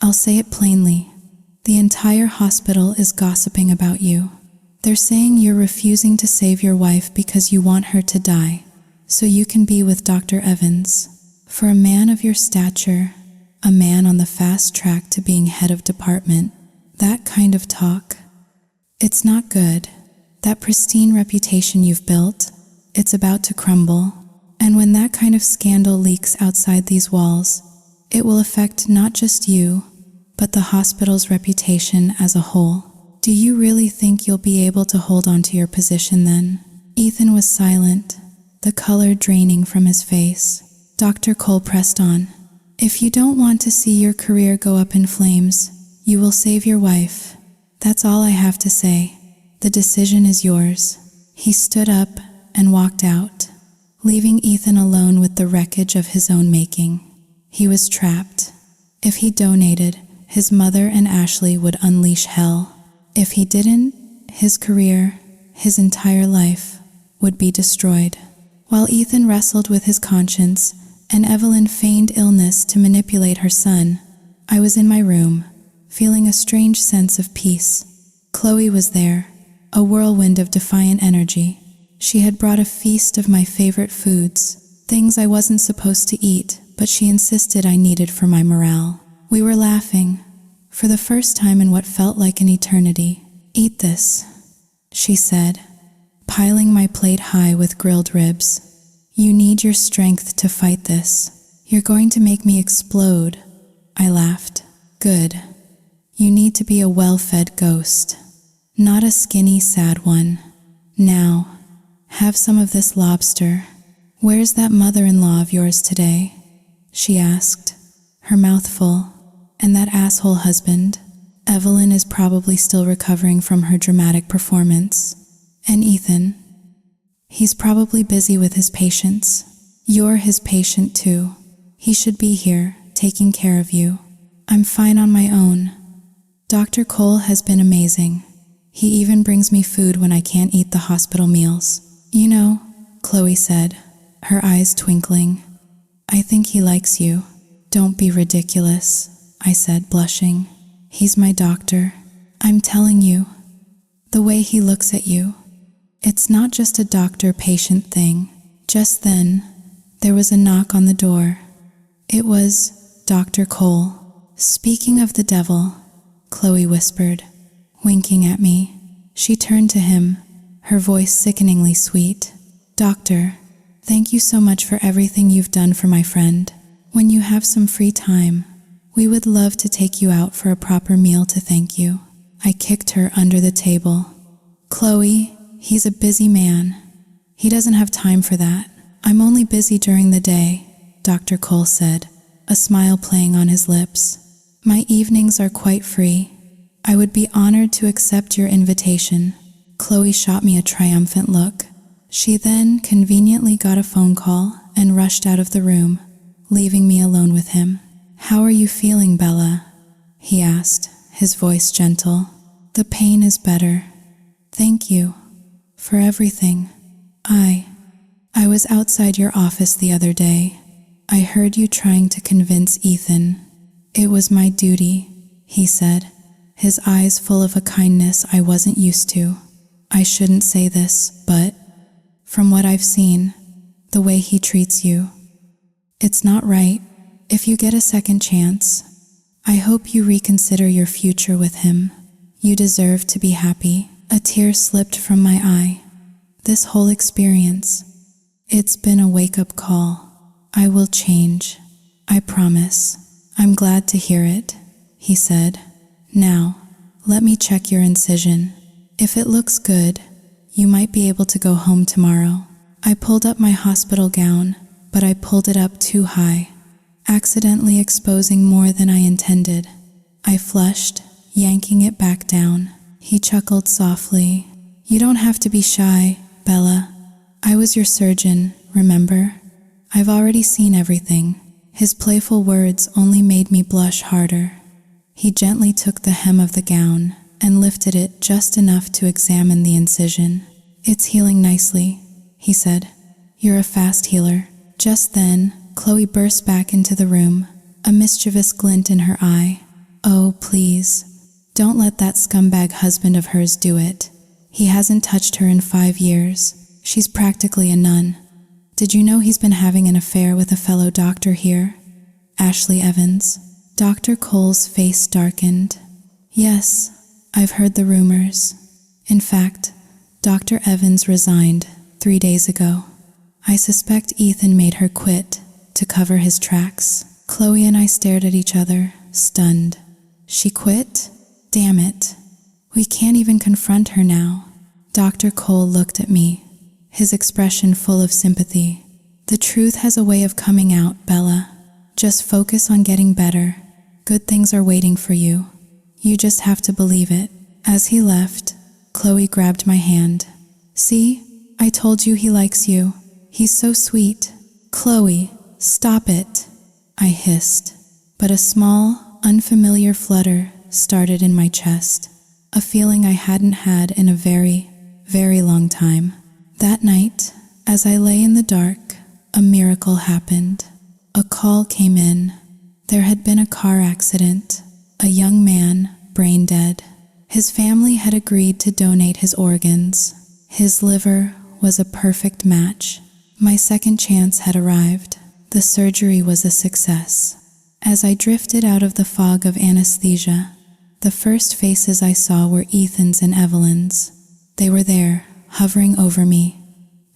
I'll say it plainly. The entire hospital is gossiping about you. They're saying you're refusing to save your wife because you want her to die, so you can be with Dr. Evans. For a man of your stature, a man on the fast track to being head of department, that kind of talk, it's not good. That pristine reputation you've built, it's about to crumble. And when that kind of scandal leaks outside these walls, it will affect not just you, but the hospital's reputation as a whole. Do you really think you'll be able to hold on to your position then? Ethan was silent, the color draining from his face. Dr. Cole pressed on. If you don't want to see your career go up in flames, you will save your wife. That's all I have to say. The decision is yours. He stood up and walked out, leaving Ethan alone with the wreckage of his own making. He was trapped. If he donated, his mother and Ashley would unleash hell. If he didn't, his career, his entire life, would be destroyed. While Ethan wrestled with his conscience and Evelyn feigned illness to manipulate her son, I was in my room, feeling a strange sense of peace. Chloe was there, a whirlwind of defiant energy. She had brought a feast of my favorite foods, things I wasn't supposed to eat, but she insisted I needed for my morale. We were laughing, for the first time in what felt like an eternity. Eat this, she said, piling my plate high with grilled ribs. You need your strength to fight this. You're going to make me explode. I laughed. Good. You need to be a well-fed ghost, not a skinny, sad one. Now, have some of this lobster. Where's that mother-in-law of yours today? She asked, her mouth full. And that asshole husband? Evelyn is probably still recovering from her dramatic performance. And Ethan? He's probably busy with his patients. You're his patient too. He should be here, taking care of you. I'm fine on my own. Dr. Cole has been amazing. He even brings me food when I can't eat the hospital meals. You know, Chloe said, her eyes twinkling. I think he likes you. Don't be ridiculous, I said, blushing. He's my doctor. I'm telling you, the way he looks at you, it's not just a doctor-patient thing. Just then, there was a knock on the door. It was Dr. Cole. Speaking of the devil, Chloe whispered, winking at me. She turned to him, her voice sickeningly sweet. Doctor, thank you so much for everything you've done for my friend. When you have some free time, we would love to take you out for a proper meal to thank you. I kicked her under the table. Chloe, he's a busy man. He doesn't have time for that. I'm only busy during the day, Dr. Cole said, a smile playing on his lips. My evenings are quite free. I would be honored to accept your invitation. Chloe shot me a triumphant look. She then conveniently got a phone call and rushed out of the room, leaving me alone with him. How are you feeling, Bella? He asked, his voice gentle. The pain is better. Thank you for everything. I was outside your office the other day. I heard you trying to convince Ethan. It was my duty, he said, his eyes full of a kindness I wasn't used to. I shouldn't say this, but from what I've seen, the way he treats you, it's not right. If you get a second chance, I hope you reconsider your future with him. You deserve to be happy. A tear slipped from my eye. This whole experience, it's been a wake-up call. I will change. I promise. I'm glad to hear it, he said. Now, let me check your incision. If it looks good, you might be able to go home tomorrow. I pulled up my hospital gown, but I pulled it up too high, accidentally exposing more than I intended. I flushed, yanking it back down. He chuckled softly. You don't have to be shy, Bella. I was your surgeon, remember? I've already seen everything. His playful words only made me blush harder. He gently took the hem of the gown and lifted it just enough to examine the incision. "It's healing nicely," he said. "You're a fast healer." Just then, Chloe burst back into the room, a mischievous glint in her eye. "Oh, please, don't let that scumbag husband of hers do it. He hasn't touched her in 5 years. She's practically a nun. Did you know he's been having an affair with a fellow doctor here? Ashley Evans." Dr. Cole's face darkened. "Yes, I've heard the rumors. In fact, Dr. Evans resigned 3 days ago. I suspect Ethan made her quit to cover his tracks." Chloe and I stared at each other, stunned. "She quit? Damn it. We can't even confront her now." Dr. Cole looked at me, his expression full of sympathy. "The truth has a way of coming out, Bella. Just focus on getting better. Good things are waiting for you. You just have to believe it." As he left, Chloe grabbed my hand. "See? I told you he likes you. He's so sweet." "Chloe, stop it," I hissed. But a small, unfamiliar flutter started in my chest, a feeling I hadn't had in a very, very long time. That night, as I lay in the dark, a miracle happened. A call came in. There had been a car accident, a young man, brain dead. His family had agreed to donate his organs. His liver was a perfect match. My second chance had arrived. The surgery was a success. As I drifted out of the fog of anesthesia, the first faces I saw were Ethan's and Evelyn's. They were there, hovering over me,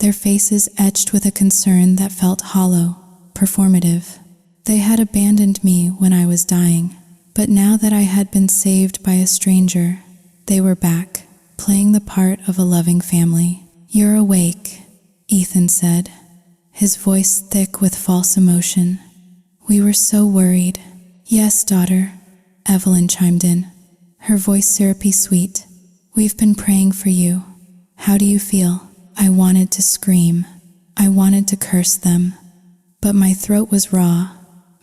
their faces etched with a concern that felt hollow, performative. They had abandoned me when I was dying, but now that I had been saved by a stranger, they were back, playing the part of a loving family. "You're awake," Ethan said, his voice thick with false emotion. "We were so worried." "Yes, daughter," Evelyn chimed in, her voice syrupy sweet. "We've been praying for you. How do you feel?" I wanted to scream. I wanted to curse them. But my throat was raw,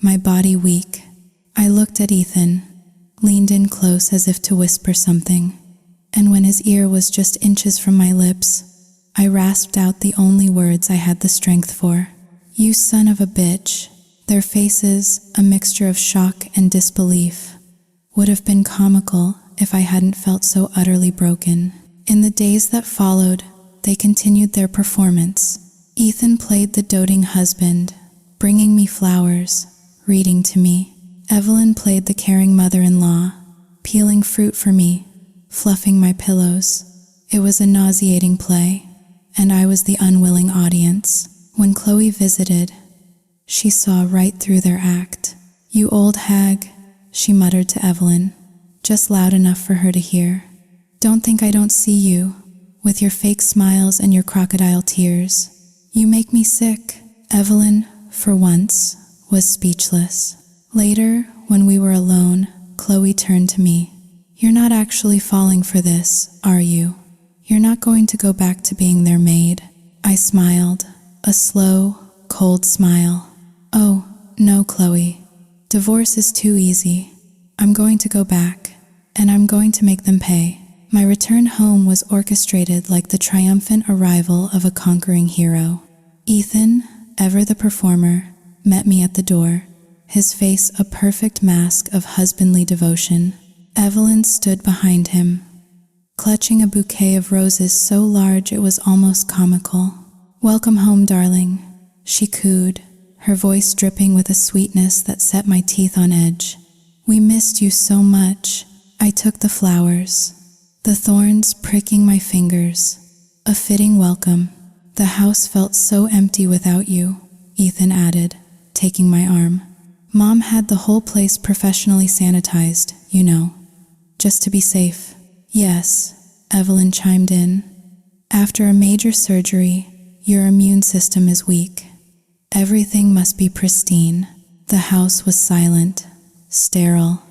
my body weak. I looked at Ethan, leaned in close as if to whisper something, and when his ear was just inches from my lips, I rasped out the only words I had the strength for. "You son of a bitch." Their faces, a mixture of shock and disbelief, would have been comical if I hadn't felt so utterly broken. In the days that followed, they continued their performance. Ethan played the doting husband, bringing me flowers, reading to me. Evelyn played the caring mother-in-law, peeling fruit for me, fluffing my pillows. It was a nauseating play, and I was the unwilling audience. When Chloe visited, she saw right through their act. "You old hag," she muttered to Evelyn, just loud enough for her to hear. "Don't think I don't see you, with your fake smiles and your crocodile tears. You make me sick." Evelyn, for once, was speechless. Later, when we were alone, Chloe turned to me. "You're not actually falling for this, are you? You're not going to go back to being their maid?" I smiled, a slow, cold smile. "Oh, no, Chloe. Divorce is too easy. I'm going to go back, and I'm going to make them pay." My return home was orchestrated like the triumphant arrival of a conquering hero. Ethan, ever the performer, met me at the door, his face a perfect mask of husbandly devotion. Evelyn stood behind him, clutching a bouquet of roses so large it was almost comical. "Welcome home, darling," she cooed, her voice dripping with a sweetness that set my teeth on edge. "We missed you so much." I took the flowers, the thorns pricking my fingers. A fitting welcome. "The house felt so empty without you," Ethan added, taking my arm. "Mom had the whole place professionally sanitized, you know, just to be safe." "Yes," Evelyn chimed in. "After a major surgery, your immune system is weak. Everything must be pristine." The house was silent, sterile,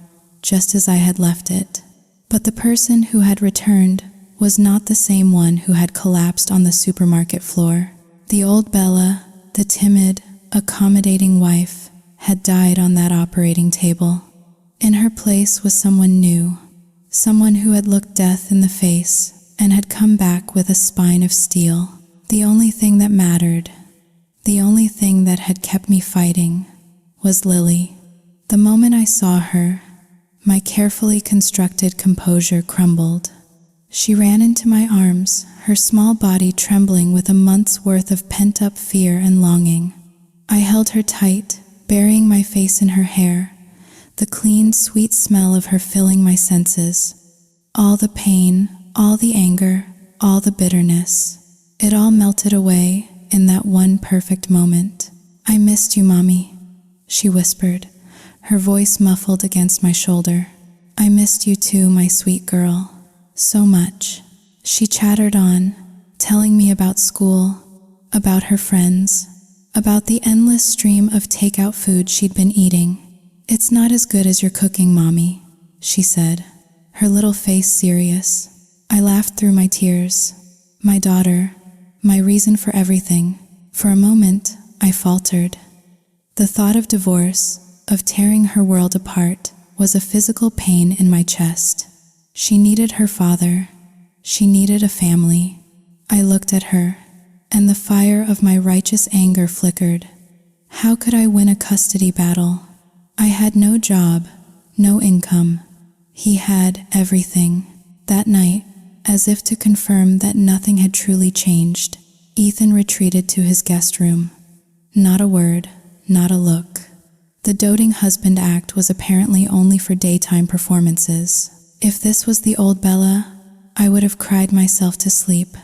just as I had left it. But the person who had returned was not the same one who had collapsed on the supermarket floor. The old Bella, the timid, accommodating wife, had died on that operating table. In her place was someone new, someone who had looked death in the face and had come back with a spine of steel. The only thing that mattered, the only thing that had kept me fighting, was Lily. The moment I saw her, my carefully constructed composure crumbled. She ran into my arms, her small body trembling with a month's worth of pent-up fear and longing. I held her tight, burying my face in her hair, the clean, sweet smell of her filling my senses. All the pain, all the anger, all the bitterness, it all melted away in that one perfect moment. "I missed you, Mommy," she whispered, her voice muffled against my shoulder. "I missed you too, my sweet girl. So much." She chattered on, telling me about school, about her friends, about the endless stream of takeout food she'd been eating. "It's not as good as your cooking, Mommy," she said, her little face serious. I laughed through my tears. My daughter, my reason for everything. For a moment, I faltered. The thought of divorce, of tearing her world apart, was a physical pain in my chest. She needed her father. She needed a family. I looked at her, and the fire of my righteous anger flickered. How could I win a custody battle? I had no job, no income. He had everything. That night, as if to confirm that nothing had truly changed, Ethan retreated to his guest room. Not a word, not a look. The doting husband act was apparently only for daytime performances. If this was the old Bella, I would have cried myself to sleep.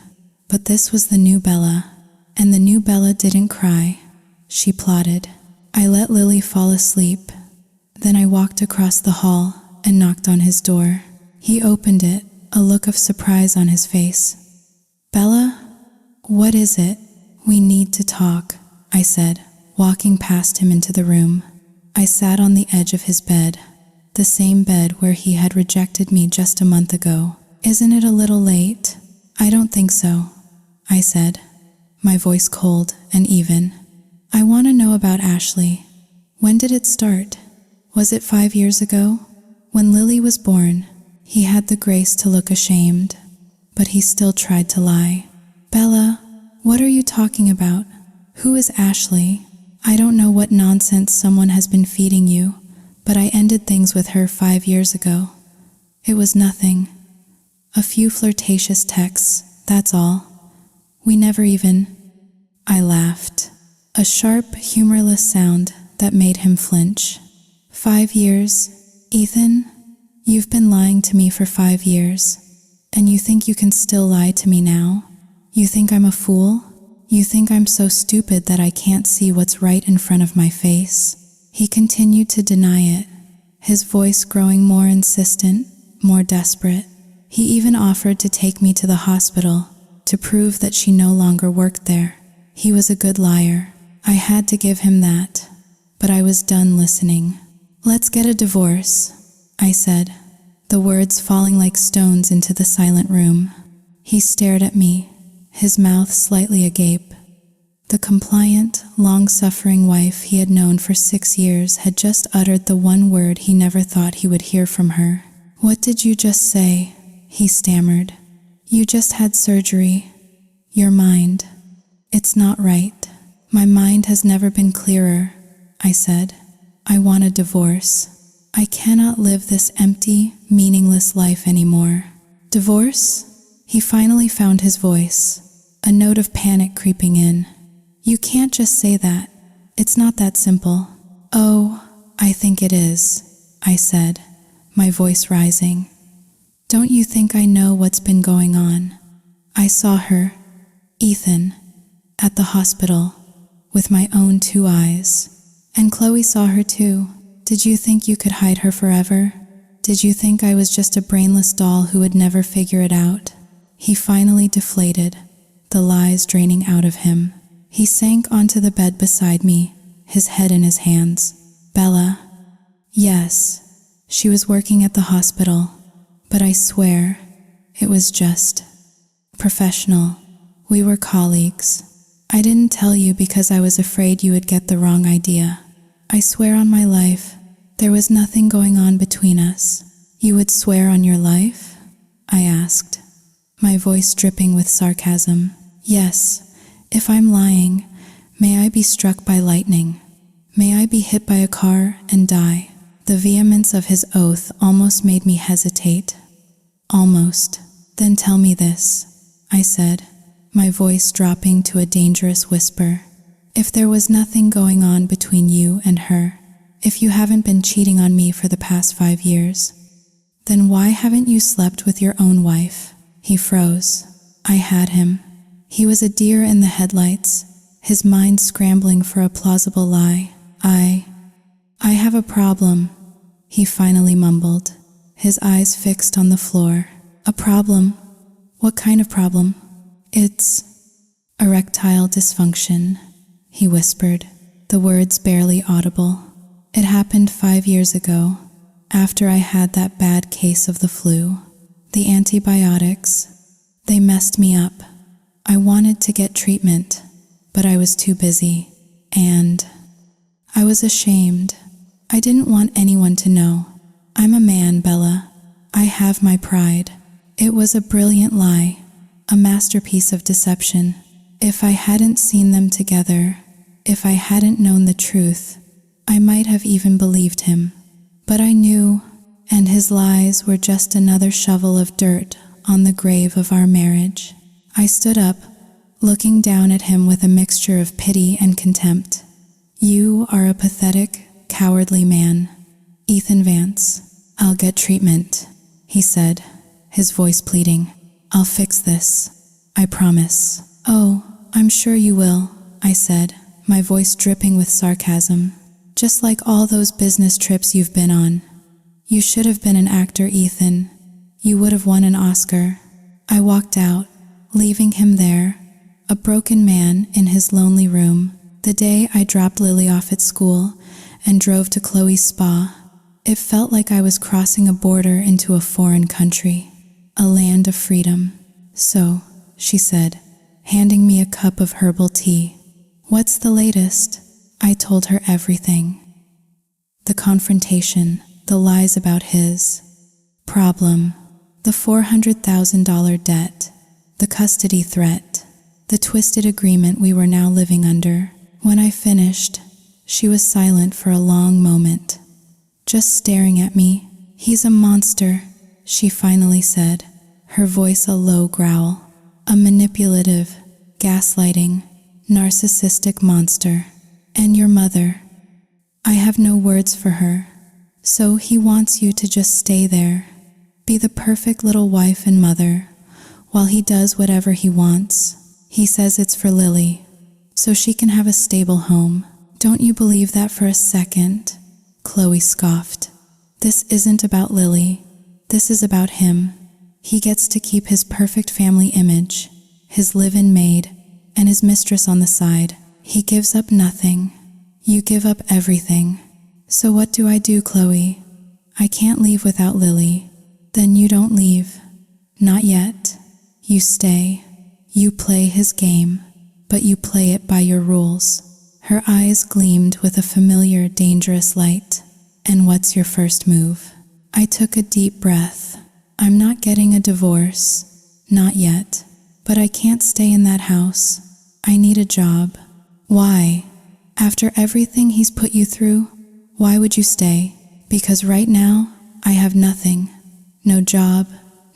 But this was the new Bella, and the new Bella didn't cry. She plotted. I let Lily fall asleep. Then I walked across the hall and knocked on his door. He opened it, a look of surprise on his face. "Bella? What is it?" "We need to talk," I said, walking past him into the room. I sat on the edge of his bed, the same bed where he had rejected me just a month ago. "Isn't it a little late?" "I don't think so," I said, my voice cold and even. "I want to know about Ashley. When did it start? Was it 5 years ago? When Lily was born, he had the grace to look ashamed, but he still tried to lie." "Bella, what are you talking about? Who is Ashley? I don't know what nonsense someone has been feeding you, but I ended things with her 5 years ago. It was nothing. A few flirtatious texts, that's all. We never even—" I laughed, a sharp, humorless sound that made him flinch. 5 years? Ethan? You've been lying to me for 5 years, and you think you can still lie to me now? You think I'm a fool? You think I'm so stupid that I can't see what's right in front of my face? He continued to deny it, his voice growing more insistent, more desperate. He even offered to take me to the hospital to prove that she no longer worked there. He was a good liar. I had to give him that, but I was done listening. "Let's get a divorce," I said, the words falling like stones into the silent room. He stared at me, his mouth slightly agape. The compliant, long-suffering wife he had known for 6 years had just uttered the one word he never thought he would hear from her. "What did you just say?" he stammered. "You just had surgery. Your mind. It's not right." "My mind has never been clearer," I said. "I want a divorce. I cannot live this empty, meaningless life anymore." "Divorce?" He finally found his voice, a note of panic creeping in. "You can't just say that. It's not that simple." "Oh, I think it is," I said, my voice rising. "Don't you think I know what's been going on? I saw her, Ethan, at the hospital, with my own 2 eyes. And Chloe saw her too. Did you think you could hide her forever? Did you think I was just a brainless doll who would never figure it out?" He finally deflated, the lies draining out of him. He sank onto the bed beside me, his head in his hands. "Bella." Yes, she was working at the hospital, but I swear, it was just professional. We were colleagues. I didn't tell you because I was afraid you would get the wrong idea. I swear on my life, There was nothing going on between us. You would swear on your life? I asked, my voice dripping with sarcasm. Yes, if I'm lying, may I be struck by lightning. May I be hit by a car and die. The vehemence of his oath almost made me hesitate. Almost. Then tell me this, I said, my voice dropping to a dangerous whisper. If there was nothing going on between you and her, if you haven't been cheating on me for the past 5 years, then why haven't you slept with your own wife? He froze. I had him. He was a deer in the headlights, his mind scrambling for a plausible lie. I have a problem, he finally mumbled, his eyes fixed on the floor. A problem? What kind of problem? It's erectile dysfunction, he whispered, the words barely audible. It happened 5 years ago, after I had that bad case of the flu. The antibiotics, they messed me up. I wanted to get treatment, but I was too busy, and I was ashamed. I didn't want anyone to know. I'm a man, Bella. I have my pride. It was a brilliant lie, a masterpiece of deception. If I hadn't seen them together, if I hadn't known the truth, I might have even believed him. But I knew, and his lies were just another shovel of dirt on the grave of our marriage. I stood up, looking down at him with a mixture of pity and contempt. You are a pathetic, cowardly man, Ethan Vance. I'll get treatment, he said, his voice pleading. I'll fix this, I promise. Oh, I'm sure you will, I said, my voice dripping with sarcasm. Just like all those business trips you've been on. You should have been an actor, Ethan. You would have won an Oscar. I walked out, leaving him there, a broken man in his lonely room. The day I dropped Lily off at school and drove to Chloe's spa, it felt like I was crossing a border into a foreign country, a land of freedom. So, she said, handing me a cup of herbal tea. What's the latest? I told her everything. The confrontation, the lies about his problem, the $400,000 debt, the custody threat, the twisted agreement we were now living under. When I finished, she was silent for a long moment, just staring at me. He's a monster, she finally said, her voice a low growl. A manipulative, gaslighting, narcissistic monster. And your mother. I have no words for her. So he wants you to just stay there, be the perfect little wife and mother, while he does whatever he wants. He says it's for Lily, so she can have a stable home. Don't you believe that for a second? Chloe scoffed. This isn't about Lily. This is about him. He gets to keep his perfect family image, his live-in maid, and his mistress on the side. He gives up nothing. You give up everything. So what do I do, Chloe? I can't leave without Lily. Then you don't leave. Not yet. You stay. You play his game, but you play it by your rules. Her eyes gleamed with a familiar, dangerous light. And what's your first move? I took a deep breath. I'm not getting a divorce. Not yet. But I can't stay in that house. I need a job. Why? After everything he's put you through, why would you stay? Because right now, I have nothing. No job,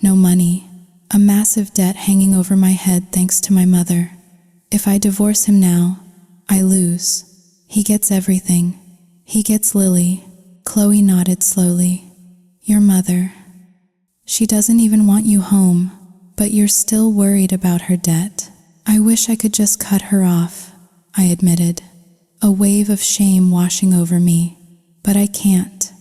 no money, a massive debt hanging over my head thanks to my mother. If I divorce him now, I lose. He gets everything. He gets Lily. Chloe nodded slowly. Your mother. She doesn't even want you home, but you're still worried about her debt. I wish I could just cut her off, I admitted, a wave of shame washing over me. But I can't.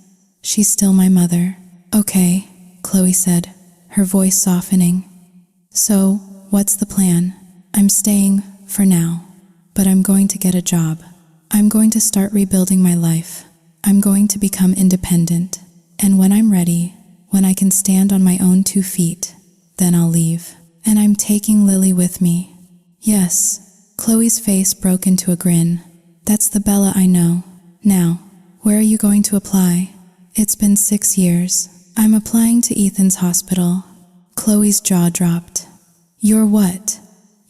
She's still my mother. Okay, Chloe said, her voice softening. So, what's the plan? I'm staying for now, but I'm going to get a job. I'm going to start rebuilding my life. I'm going to become independent. And when I'm ready, when I can stand on my own 2 feet, then I'll leave. And I'm taking Lily with me. Yes, Chloe's face broke into a grin. That's the Bella I know. Now, Where are you going to apply? It's been 6 years. I'm applying to Ethan's hospital. Chloe's jaw dropped. You're what?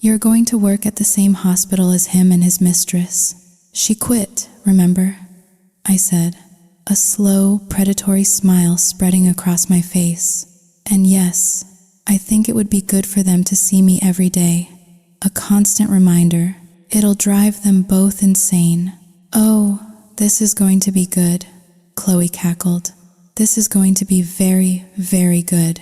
You're going to work at the same hospital as him and his mistress. She quit, remember? I said, a slow, predatory smile spreading across my face. And yes, I think it would be good for them to see me every day. A constant reminder. It'll drive them both insane. Oh, this is going to be good, Chloe cackled. This is going to be very, very good.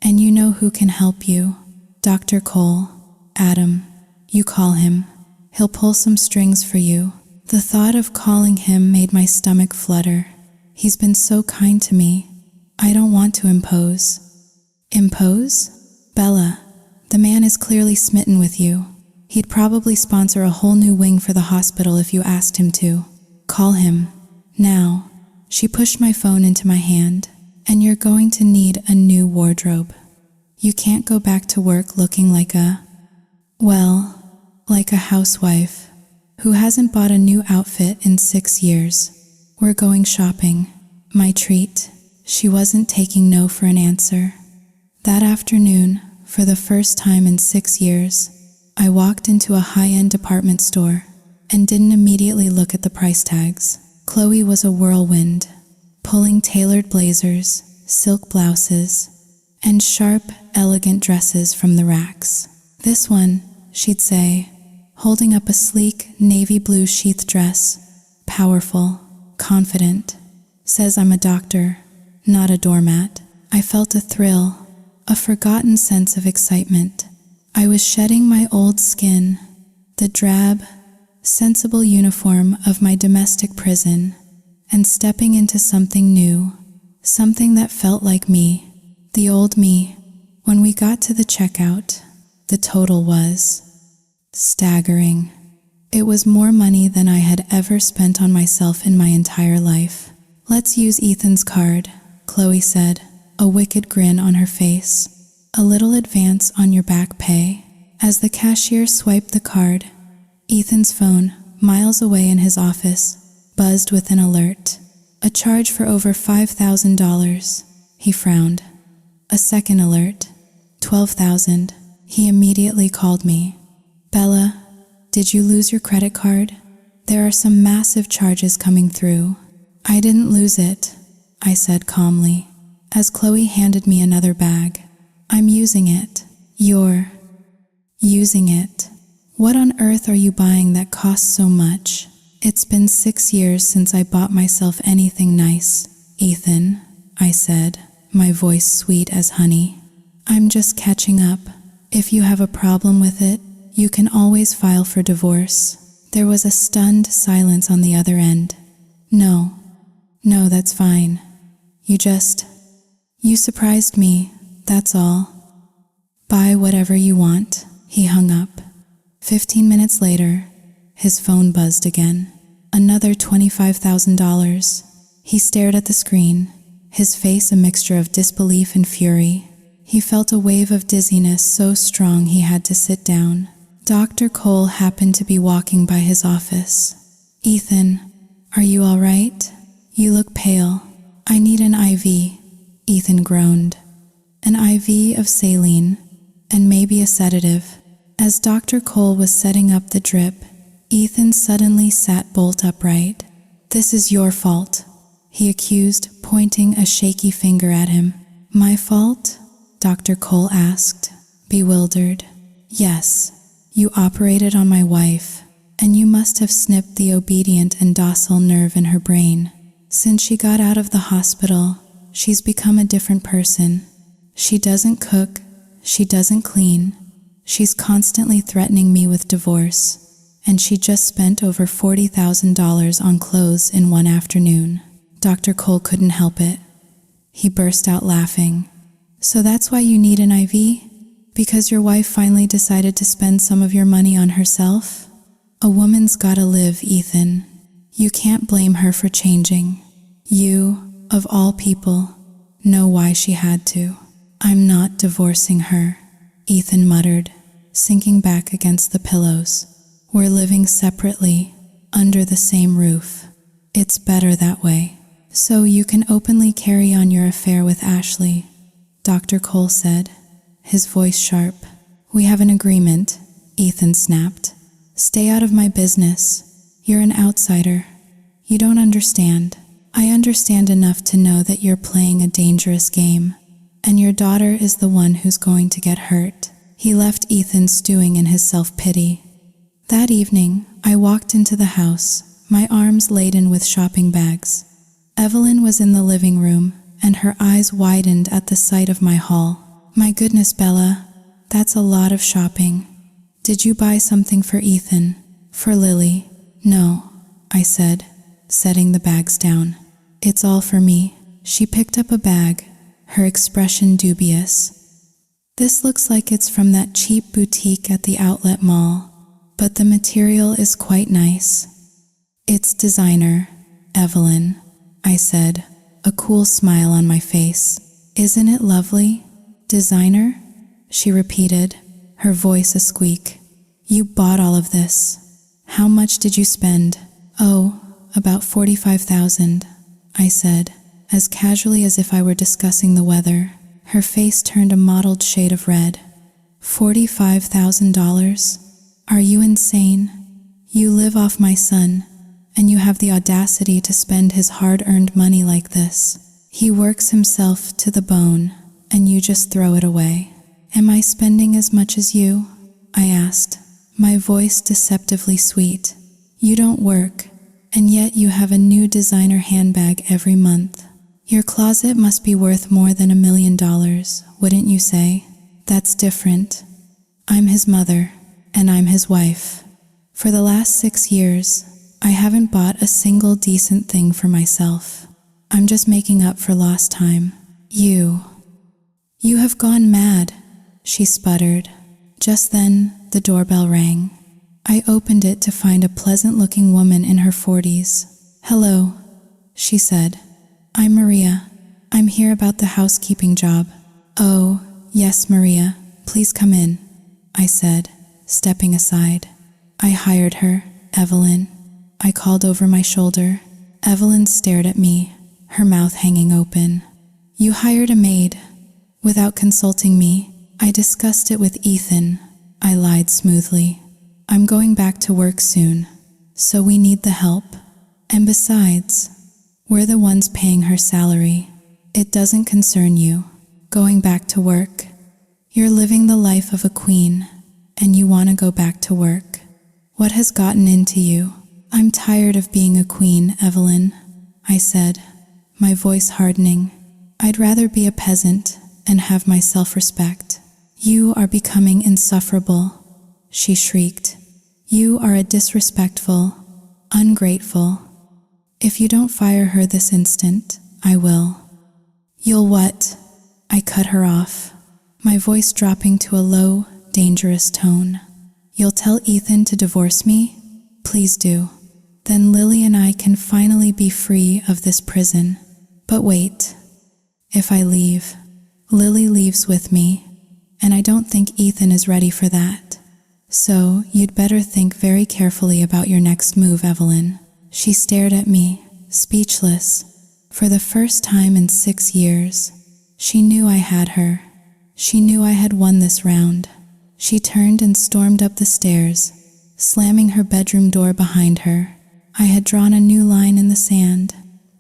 And you know who can help you? Dr. Cole. Adam. You call him. He'll pull some strings for you. The thought of calling him made my stomach flutter. He's been so kind to me. I don't want to impose. Impose? Bella, the man is clearly smitten with you. He'd probably sponsor a whole new wing for the hospital if you asked him to. Call him. Now. She pushed my phone into my hand. And you're going to need a new wardrobe. You can't go back to work looking like a housewife who hasn't bought a new outfit in 6 years. We're going shopping. My treat. She wasn't taking no for an answer. That afternoon, for the first time in 6 years, I walked into a high-end department store and didn't immediately look at the price tags. Chloe was a whirlwind, pulling tailored blazers, silk blouses, and sharp, elegant dresses from the racks. This one, she'd say, holding up a sleek navy blue sheath dress, powerful, confident, says I'm a doctor, not a doormat. I felt a thrill, a forgotten sense of excitement. I was shedding my old skin, the drab, sensible uniform of my domestic prison, and stepping into something new, something that felt like me, the old me. When we got to the checkout, the total was staggering. It was more money than I had ever spent on myself in my entire life. Let's use Ethan's card, Chloe said, a wicked grin on her face. A little advance on your back pay. As the cashier swiped the card, Ethan's phone, miles away in his office, buzzed with an alert. A charge for over $5,000. He frowned. A second alert. $12,000. He immediately called me. Bella, did you lose your credit card? There are some massive charges coming through. I didn't lose it, I said calmly, as Chloe handed me another bag. I'm using it. You're using it. What on earth are you buying that costs so much? It's been 6 years since I bought myself anything nice, Ethan, I said, my voice sweet as honey. I'm just catching up. If you have a problem with it, you can always file for divorce. There was a stunned silence on the other end. No, that's fine. You surprised me, that's all. Buy whatever you want. He hung up. 15 minutes later, his phone buzzed again. Another $25,000. He stared at the screen, his face a mixture of disbelief and fury. He felt a wave of dizziness so strong he had to sit down. Dr. Cole happened to be walking by his office. Ethan, are you all right? You look pale. I need an IV, Ethan groaned. An IV of saline, and maybe a sedative. As Dr. Cole was setting up the drip, Ethan suddenly sat bolt upright. This is your fault, he accused, pointing a shaky finger at him. My fault? Dr. Cole asked, bewildered. Yes, you operated on my wife, and you must have snipped the obedient and docile nerve in her brain. Since she got out of the hospital, she's become a different person. She doesn't cook, she doesn't clean. She's constantly threatening me with divorce, and she just spent over $40,000 on clothes in one afternoon. Dr. Cole couldn't help it. He burst out laughing. So that's why you need an IV? Because your wife finally decided to spend some of your money on herself? A woman's gotta live, Ethan. You can't blame her for changing. You, of all people, know why she had to. I'm not divorcing her, Ethan muttered, sinking back against the pillows. We're living separately, under the same roof. It's better that way. So you can openly carry on your affair with Ashley, Dr. Cole said, his voice sharp. We have an agreement, Ethan snapped. Stay out of my business. You're an outsider. You don't understand. I understand enough to know that you're playing a dangerous game, and your daughter is the one who's going to get hurt. He left Ethan stewing in his self-pity. That evening, I walked into the house, my arms laden with shopping bags. Evelyn was in the living room, and her eyes widened at the sight of my haul. My goodness, Bella, that's a lot of shopping. Did you buy something for Ethan? For Lily? No, I said, setting the bags down. It's all for me. She picked up a bag, her expression dubious. This looks like it's from that cheap boutique at the outlet mall, but the material is quite nice. It's designer, Evelyn, I said, a cool smile on my face. Isn't it lovely? Designer? She repeated, her voice a squeak. You bought all of this. How much did you spend? Oh, about $45,000, I said, as casually as if I were discussing the weather. Her face turned a mottled shade of red. $45,000? Are you insane? You live off my son, and you have the audacity to spend his hard-earned money like this. He works himself to the bone, and you just throw it away. Am I spending as much as you? I asked, my voice deceptively sweet. You don't work, and yet you have a new designer handbag every month. Your closet must be worth more than $1 million, wouldn't you say? That's different. I'm his mother, and I'm his wife. For the last 6 years, I haven't bought a single decent thing for myself. I'm just making up for lost time. You have gone mad, she sputtered. Just then, the doorbell rang. I opened it to find a pleasant-looking woman in her 40s. Hello, she said. I'm Maria. I'm here about the housekeeping job. Oh, yes, Maria. Please come in, I said, stepping aside. I hired her, Evelyn. I called over my shoulder. Evelyn stared at me, her mouth hanging open. You hired a maid. Without consulting me, I discussed it with Ethan. I lied smoothly. I'm going back to work soon, so we need the help. And besides, we're the ones paying her salary. It doesn't concern you. Going back to work. You're living the life of a queen, and you want to go back to work. What has gotten into you? I'm tired of being a queen, Evelyn, I said, my voice hardening. I'd rather be a peasant and have my self-respect. You are becoming insufferable, she shrieked. You are a disrespectful, ungrateful. If you don't fire her this instant, I will. You'll what? I cut her off, my voice dropping to a low, dangerous tone. You'll tell Ethan to divorce me? Please do. Then Lily and I can finally be free of this prison. But wait. If I leave, Lily leaves with me, and I don't think Ethan is ready for that. So you'd better think very carefully about your next move, Evelyn. She stared at me, speechless. For the first time in 6 years, she knew I had her. She knew I had won this round. She turned and stormed up the stairs, slamming her bedroom door behind her. I had drawn a new line in the sand,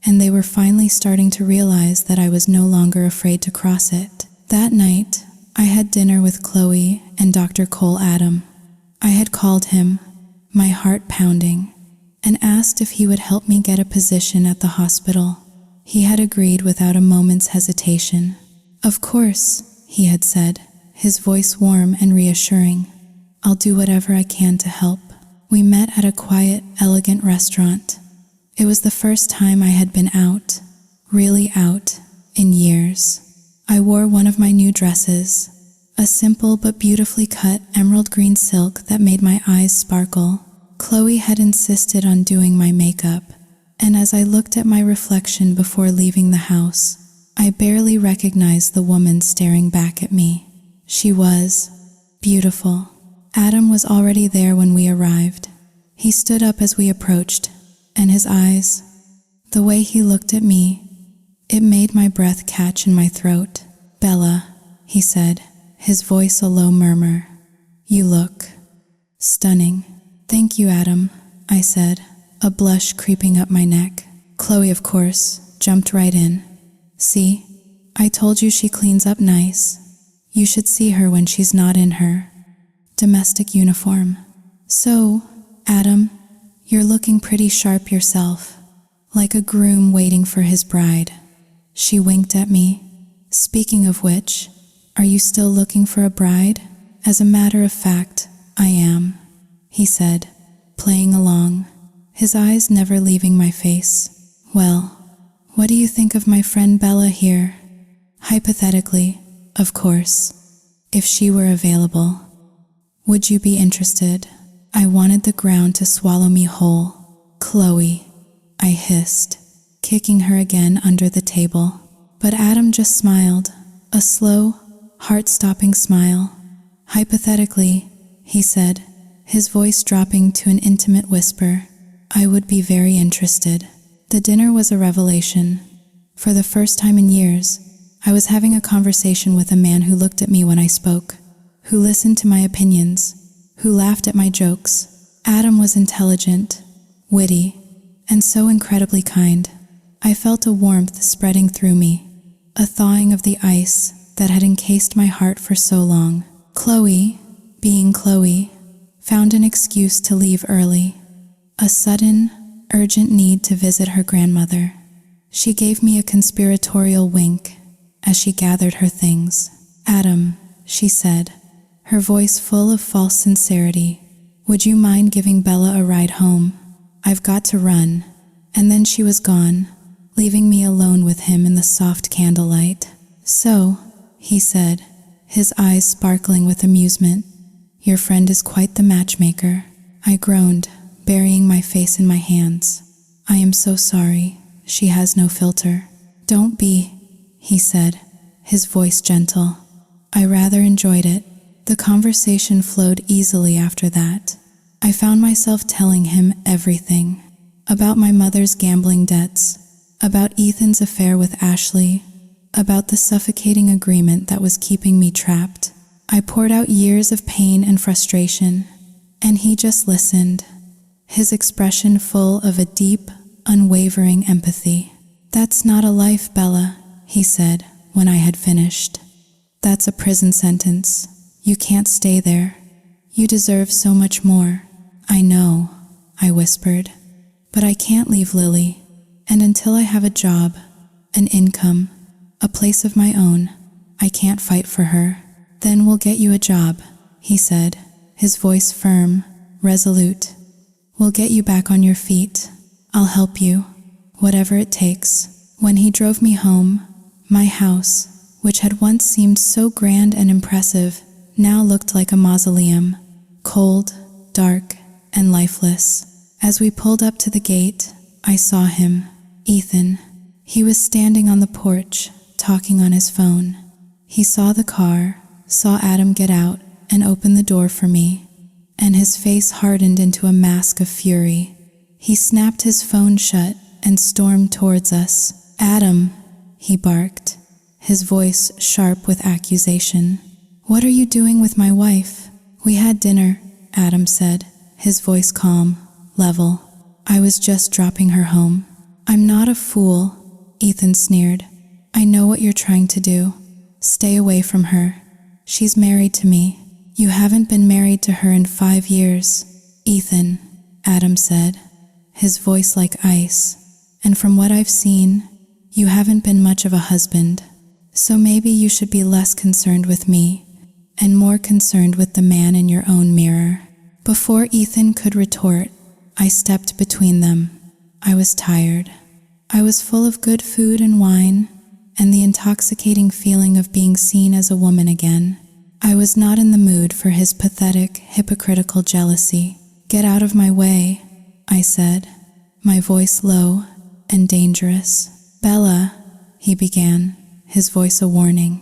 and they were finally starting to realize that I was no longer afraid to cross it. That night, I had dinner with Chloe and Dr. Cole Adam. I had called him, my heart pounding, and asked if he would help me get a position at the hospital. He had agreed without a moment's hesitation. Of course, he had said, his voice warm and reassuring. I'll do whatever I can to help. We met at a quiet, elegant restaurant. It was the first time I had been out, really out, in years. I wore one of my new dresses, a simple but beautifully cut emerald green silk that made my eyes sparkle. Chloe had insisted on doing my makeup, and as I looked at my reflection before leaving the house, I barely recognized the woman staring back at me. She was beautiful. Adam was already there when we arrived. He stood up as we approached, and his eyes, The way he looked at me, it made my breath catch in my throat. "Bella," he said, his voice a low murmur. "You look stunning." "Thank you, Adam," I said, a blush creeping up my neck. Chloe, of course, jumped right in. "See, I told you she cleans up nice. You should see her when she's not in her domestic uniform." "So, Adam, you're looking pretty sharp yourself, like a groom waiting for his bride." She winked at me. "Speaking of which, are you still looking for a bride?" "As a matter of fact, I am," he said, playing along, his eyes never leaving my face. "Well, what do you think of my friend Bella here? Hypothetically, of course, if she were available. Would you be interested?" I wanted the ground to swallow me whole. "Chloe," I hissed, kicking her again under the table. But Adam just smiled, a slow, heart-stopping smile. "Hypothetically," he said, his voice dropping to an intimate whisper, "I would be very interested." The dinner was a revelation. For the first time in years, I was having a conversation with a man who looked at me when I spoke, who listened to my opinions, who laughed at my jokes. Adam was intelligent, witty, and so incredibly kind. I felt a warmth spreading through me, a thawing of the ice that had encased my heart for so long. Chloe, being Chloe, found an excuse to leave early. A sudden, urgent need to visit her grandmother. She gave me a conspiratorial wink as she gathered her things. "Adam," she said, her voice full of false sincerity, "would you mind giving Bella a ride home? I've got to run." And then she was gone, leaving me alone with him in the soft candlelight. "So," he said, his eyes sparkling with amusement, "your friend is quite the matchmaker." I groaned, burying my face in my hands. "I am so sorry. She has no filter." "Don't be," he said, his voice gentle. I rather enjoyed it. The conversation flowed easily after that. I found myself telling him everything. About my mother's gambling debts, about Ethan's affair with Ashley, about the suffocating agreement that was keeping me trapped. I poured out years of pain and frustration, and he just listened, his expression full of a deep, unwavering empathy. "That's not a life, Bella," he said when I had finished. "That's a prison sentence. You can't stay there. You deserve so much more." "I know," I whispered, "but I can't leave Lily. And until I have a job, an income, a place of my own, I can't fight for her." "Then we'll get you a job," he said, his voice firm, resolute. "We'll get you back on your feet. I'll help you, whatever it takes." When he drove me home, my house, which had once seemed so grand and impressive, now looked like a mausoleum, cold, dark, and lifeless. As we pulled up to the gate, I saw him, Ethan. He was standing on the porch, talking on his phone. He saw the car, saw Adam get out and open the door for me, and his face hardened into a mask of fury. He snapped his phone shut and stormed towards us. "Adam," he barked, his voice sharp with accusation. "What are you doing with my wife?" "We had dinner," Adam said, his voice calm, level. "I was just dropping her home." "I'm not a fool," Ethan sneered. "I know what you're trying to do. Stay away from her. She's married to me." "You haven't been married to her in 5 years, Ethan," Adam said, his voice like ice. "And from what I've seen, you haven't been much of a husband. So maybe you should be less concerned with me and more concerned with the man in your own mirror." Before Ethan could retort, I stepped between them. I was tired. I was full of good food and wine, and the intoxicating feeling of being seen as a woman again. I was not in the mood for his pathetic, hypocritical jealousy. "Get out of my way," I said, my voice low and dangerous. "Bella," he began, his voice a warning.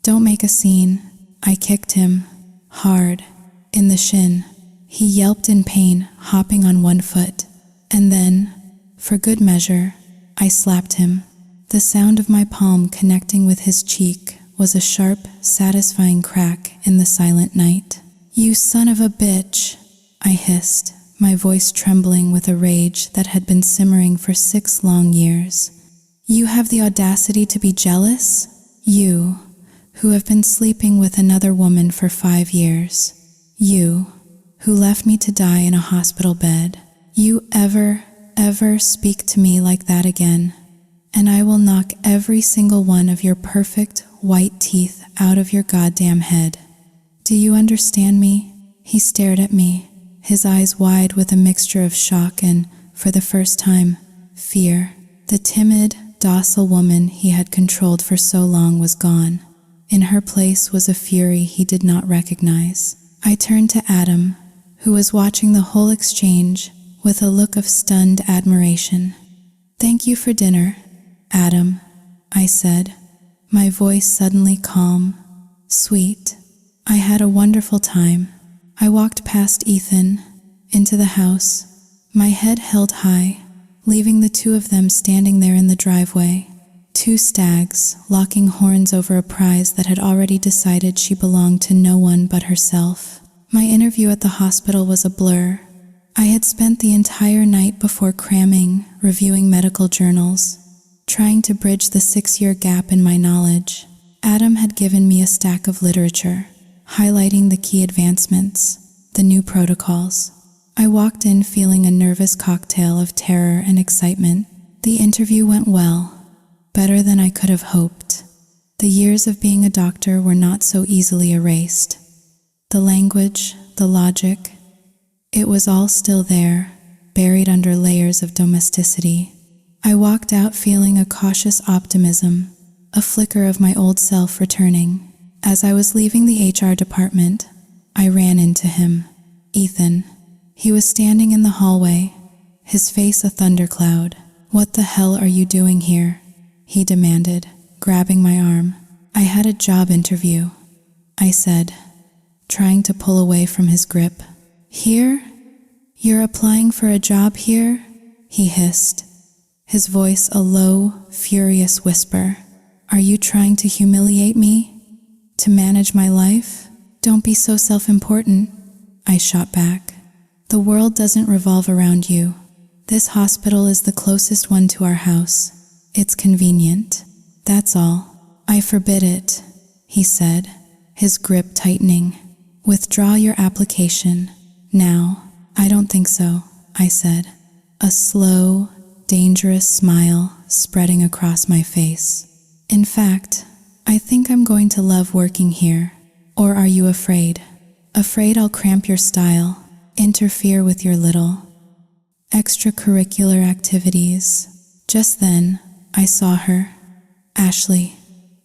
"Don't make a scene." I kicked him, hard, in the shin. He yelped in pain, hopping on one foot. And then, for good measure, I slapped him. The sound of my palm connecting with his cheek was a sharp, satisfying crack in the silent night. "You son of a bitch," I hissed, my voice trembling with a rage that had been simmering for 6 long years. "You have the audacity to be jealous? You, who have been sleeping with another woman for 5 years. You, who left me to die in a hospital bed. You ever speak to me like that again, and I will knock every single one of your perfect white teeth out of your goddamn head. Do you understand me?" He stared at me, his eyes wide with a mixture of shock and, for the first time, fear. The timid, docile woman he had controlled for so long was gone. In her place was a fury he did not recognize. I turned to Adam, who was watching the whole exchange with a look of stunned admiration. "Thank you for dinner, Adam," I said, my voice suddenly calm, sweet. I had a wonderful time. I walked past Ethan, into the house, my head held high, leaving the two of them standing there in the driveway. 2 stags, locking horns over a prize that had already decided she belonged to no one but herself. My interview at the hospital was a blur. I had spent the entire night before cramming, reviewing medical journals, trying to bridge the 6-year gap in my knowledge. Adam had given me a stack of literature, highlighting the key advancements, the new protocols. I walked in feeling a nervous cocktail of terror and excitement. The interview went well, better than I could have hoped. The years of being a doctor were not so easily erased. The language, the logic, it was all still there, buried under layers of domesticity. I walked out feeling a cautious optimism, a flicker of my old self returning. As I was leaving the HR department, I ran into him, Ethan. He was standing in the hallway, his face a thundercloud. "What the hell are you doing here?" he demanded, grabbing my arm. "I had a job interview," I said, trying to pull away from his grip. "Here? You're applying for a job here?" he hissed, his voice a low, furious whisper. "Are you trying to humiliate me? To manage my life? Don't be so self-important," I shot back. "The world doesn't revolve around you. This hospital is the closest one to our house. It's convenient. That's all." "I forbid it," he said, his grip tightening. "Withdraw your application. Now." "I don't think so," I said, a slow, dangerous smile spreading across my face. "In fact, I think I'm going to love working here. Or are you afraid? Afraid I'll cramp your style, interfere with your little extracurricular activities?" Just then, I saw her, Ashley.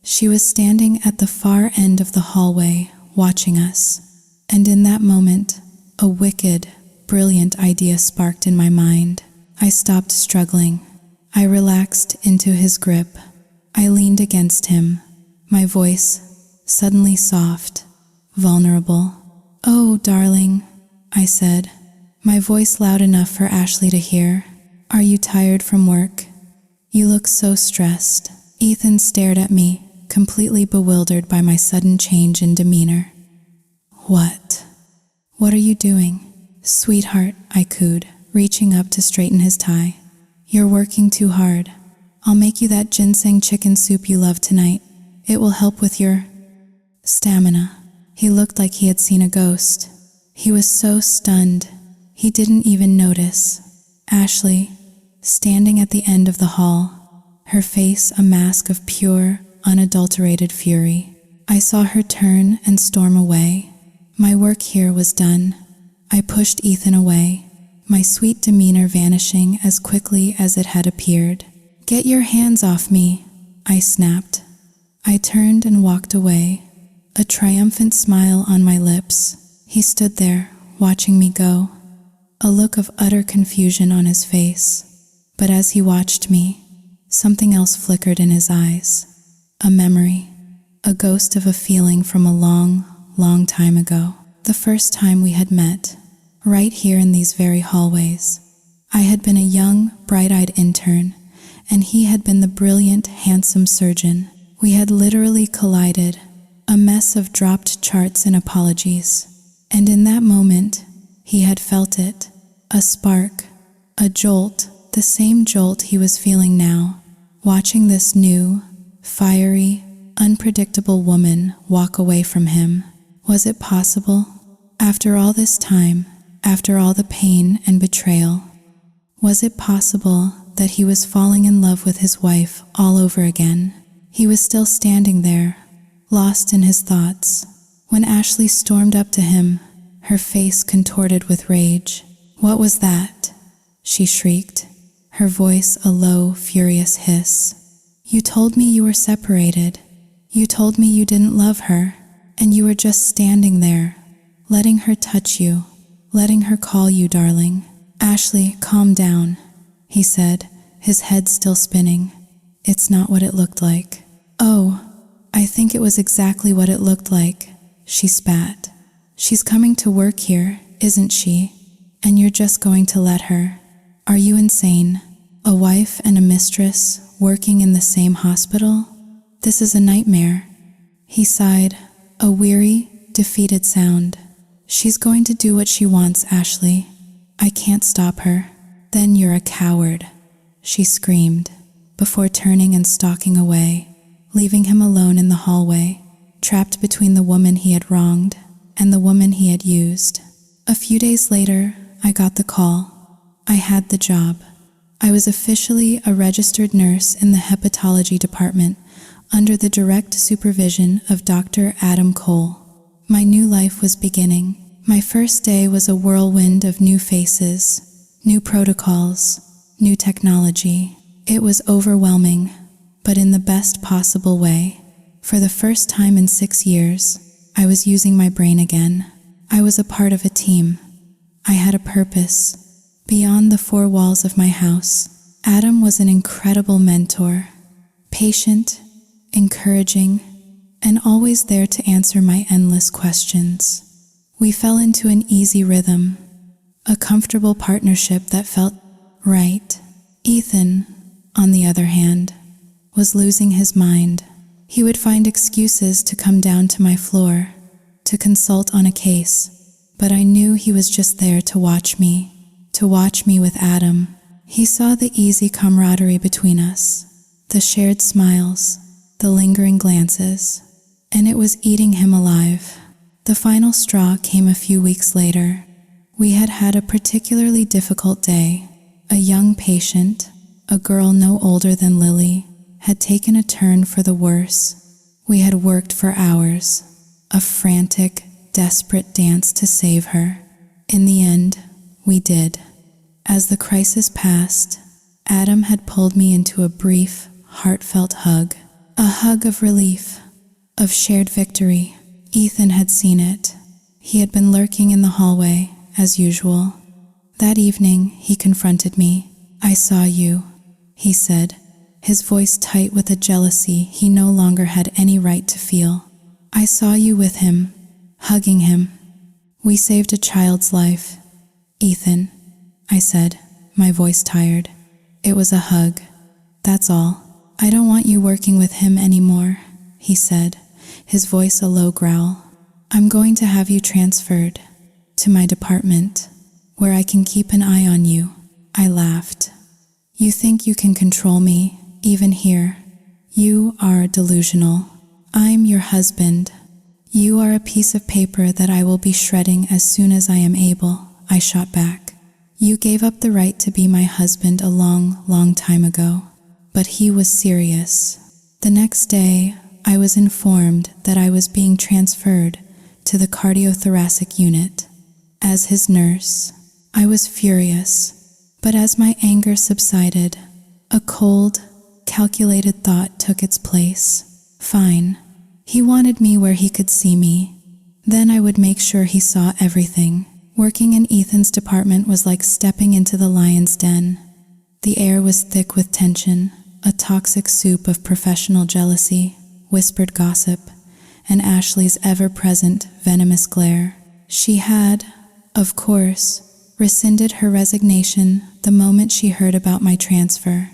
She was standing at the far end of the hallway, watching us. And in that moment, a wicked, brilliant idea sparked in my mind. I stopped struggling. I relaxed into his grip. I leaned against him, my voice suddenly soft, vulnerable. "Oh, darling," I said, my voice loud enough for Ashley to hear. "Are you tired from work? You look so stressed." Ethan stared at me, completely bewildered by my sudden change in demeanor. What are you doing?" "Sweetheart," I cooed, reaching up to straighten his tie. "You're working too hard. I'll make you that ginseng chicken soup you love tonight. It will help with your stamina." He looked like he had seen a ghost. He was so stunned, he didn't even notice. Ashley, standing at the end of the hall, her face a mask of pure, unadulterated fury. I saw her turn and storm away. My work here was done. I pushed Ethan away, my sweet demeanor vanishing as quickly as it had appeared. "Get your hands off me," I snapped. I turned and walked away, a triumphant smile on my lips. He stood there, watching me go, a look of utter confusion on his face. But as he watched me, something else flickered in his eyes. A memory, a ghost of a feeling from a long, long time ago. The first time we had met, right here in these very hallways. I had been a young, bright-eyed intern, and he had been the brilliant, handsome surgeon. We had literally collided, a mess of dropped charts and apologies. And in that moment, he had felt it, a spark, a jolt, the same jolt he was feeling now, watching this new, fiery, unpredictable woman walk away from him. Was it possible? After all this time, after all the pain and betrayal, was it possible that he was falling in love with his wife all over again? He was still standing there, lost in his thoughts, when Ashley stormed up to him, her face contorted with rage. "What was that?" she shrieked, her voice a low, furious hiss. "You told me you were separated. You told me you didn't love her, and you were just standing there, letting her touch you, letting her call you darling." "Ashley, calm down," he said, his head still spinning. "It's not what it looked like." "Oh, I think it was exactly what it looked like," she spat. "She's coming to work here, isn't she? And you're just going to let her? Are you insane? A wife and a mistress working in the same hospital? This is a nightmare." He sighed, a weary, defeated sound. "She's going to do what she wants, Ashley. I can't stop her." "Then you're a coward," she screamed, before turning and stalking away, leaving him alone in the hallway, trapped between the woman he had wronged and the woman he had used. A few days later, I got the call. I had the job. I was officially a registered nurse in the hepatology department, under the direct supervision of Dr. Adam Cole. My new life was beginning. My first day was a whirlwind of new faces, new protocols, new technology. It was overwhelming, but in the best possible way. For the first time in 6 years, I was using my brain again. I was a part of a team. I had a purpose. Beyond the four walls of my house, Adam was an incredible mentor, patient, encouraging, and always there to answer my endless questions. We fell into an easy rhythm, a comfortable partnership that felt right. Ethan, on the other hand, was losing his mind. He would find excuses to come down to my floor, to consult on a case, but I knew he was just there to watch me with Adam. He saw the easy camaraderie between us, the shared smiles, the lingering glances, and it was eating him alive. The final straw came a few weeks later. We had had a particularly difficult day. A young patient, a girl no older than Lily, had taken a turn for the worse. We had worked for hours, a frantic, desperate dance to save her. In the end, we did. As the crisis passed, Adam had pulled me into a brief, heartfelt hug. A hug of relief, of shared victory. Ethan had seen it. He had been lurking in the hallway, as usual. That evening, he confronted me. "I saw you," he said, his voice tight with a jealousy he no longer had any right to feel. "I saw you with him, hugging him. We saved a child's life." "Ethan," I said, my voice tired. "It was a hug. That's all. I don't want you working with him anymore," he said, his voice a low growl. "I'm going to have you transferred to my department, where I can keep an eye on you." I laughed. "You think you can control me, even here? You are delusional. I'm your husband. You are a piece of paper that I will be shredding as soon as I am able," I shot back. "You gave up the right to be my husband a long, long time ago." But he was serious. The next day, I was informed that I was being transferred to the cardiothoracic unit. As his nurse, I was furious, but as my anger subsided, a cold, calculated thought took its place. Fine. He wanted me where he could see me. Then I would make sure he saw everything. Working in Ethan's department was like stepping into the lion's den. The air was thick with tension, a toxic soup of professional jealousy, whispered gossip, and Ashley's ever-present venomous glare. She had, of course, rescinded her resignation the moment she heard about my transfer.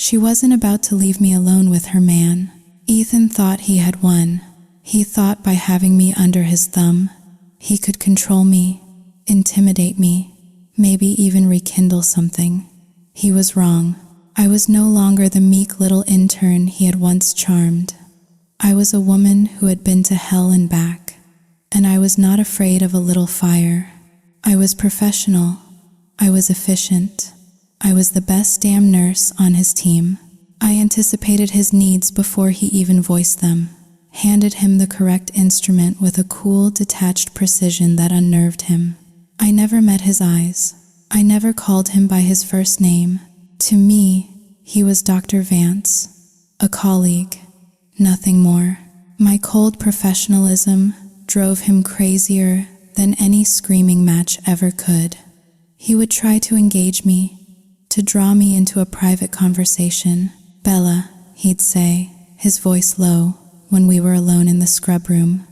She wasn't about to leave me alone with her man. Ethan thought he had won. He thought by having me under his thumb, he could control me, intimidate me, maybe even rekindle something. He was wrong. I was no longer the meek little intern he had once charmed. I was a woman who had been to hell and back, and I was not afraid of a little fire. I was professional. I was efficient. I was the best damn nurse on his team. I anticipated his needs before he even voiced them, handed him the correct instrument with a cool, detached precision that unnerved him. I never met his eyes. I never called him by his first name. To me, he was Dr. Vance, a colleague, nothing more. My cold professionalism drove him crazier than any screaming match ever could. He would try to engage me, to draw me into a private conversation. "Bella," he'd say, his voice low, when we were alone in the scrub room.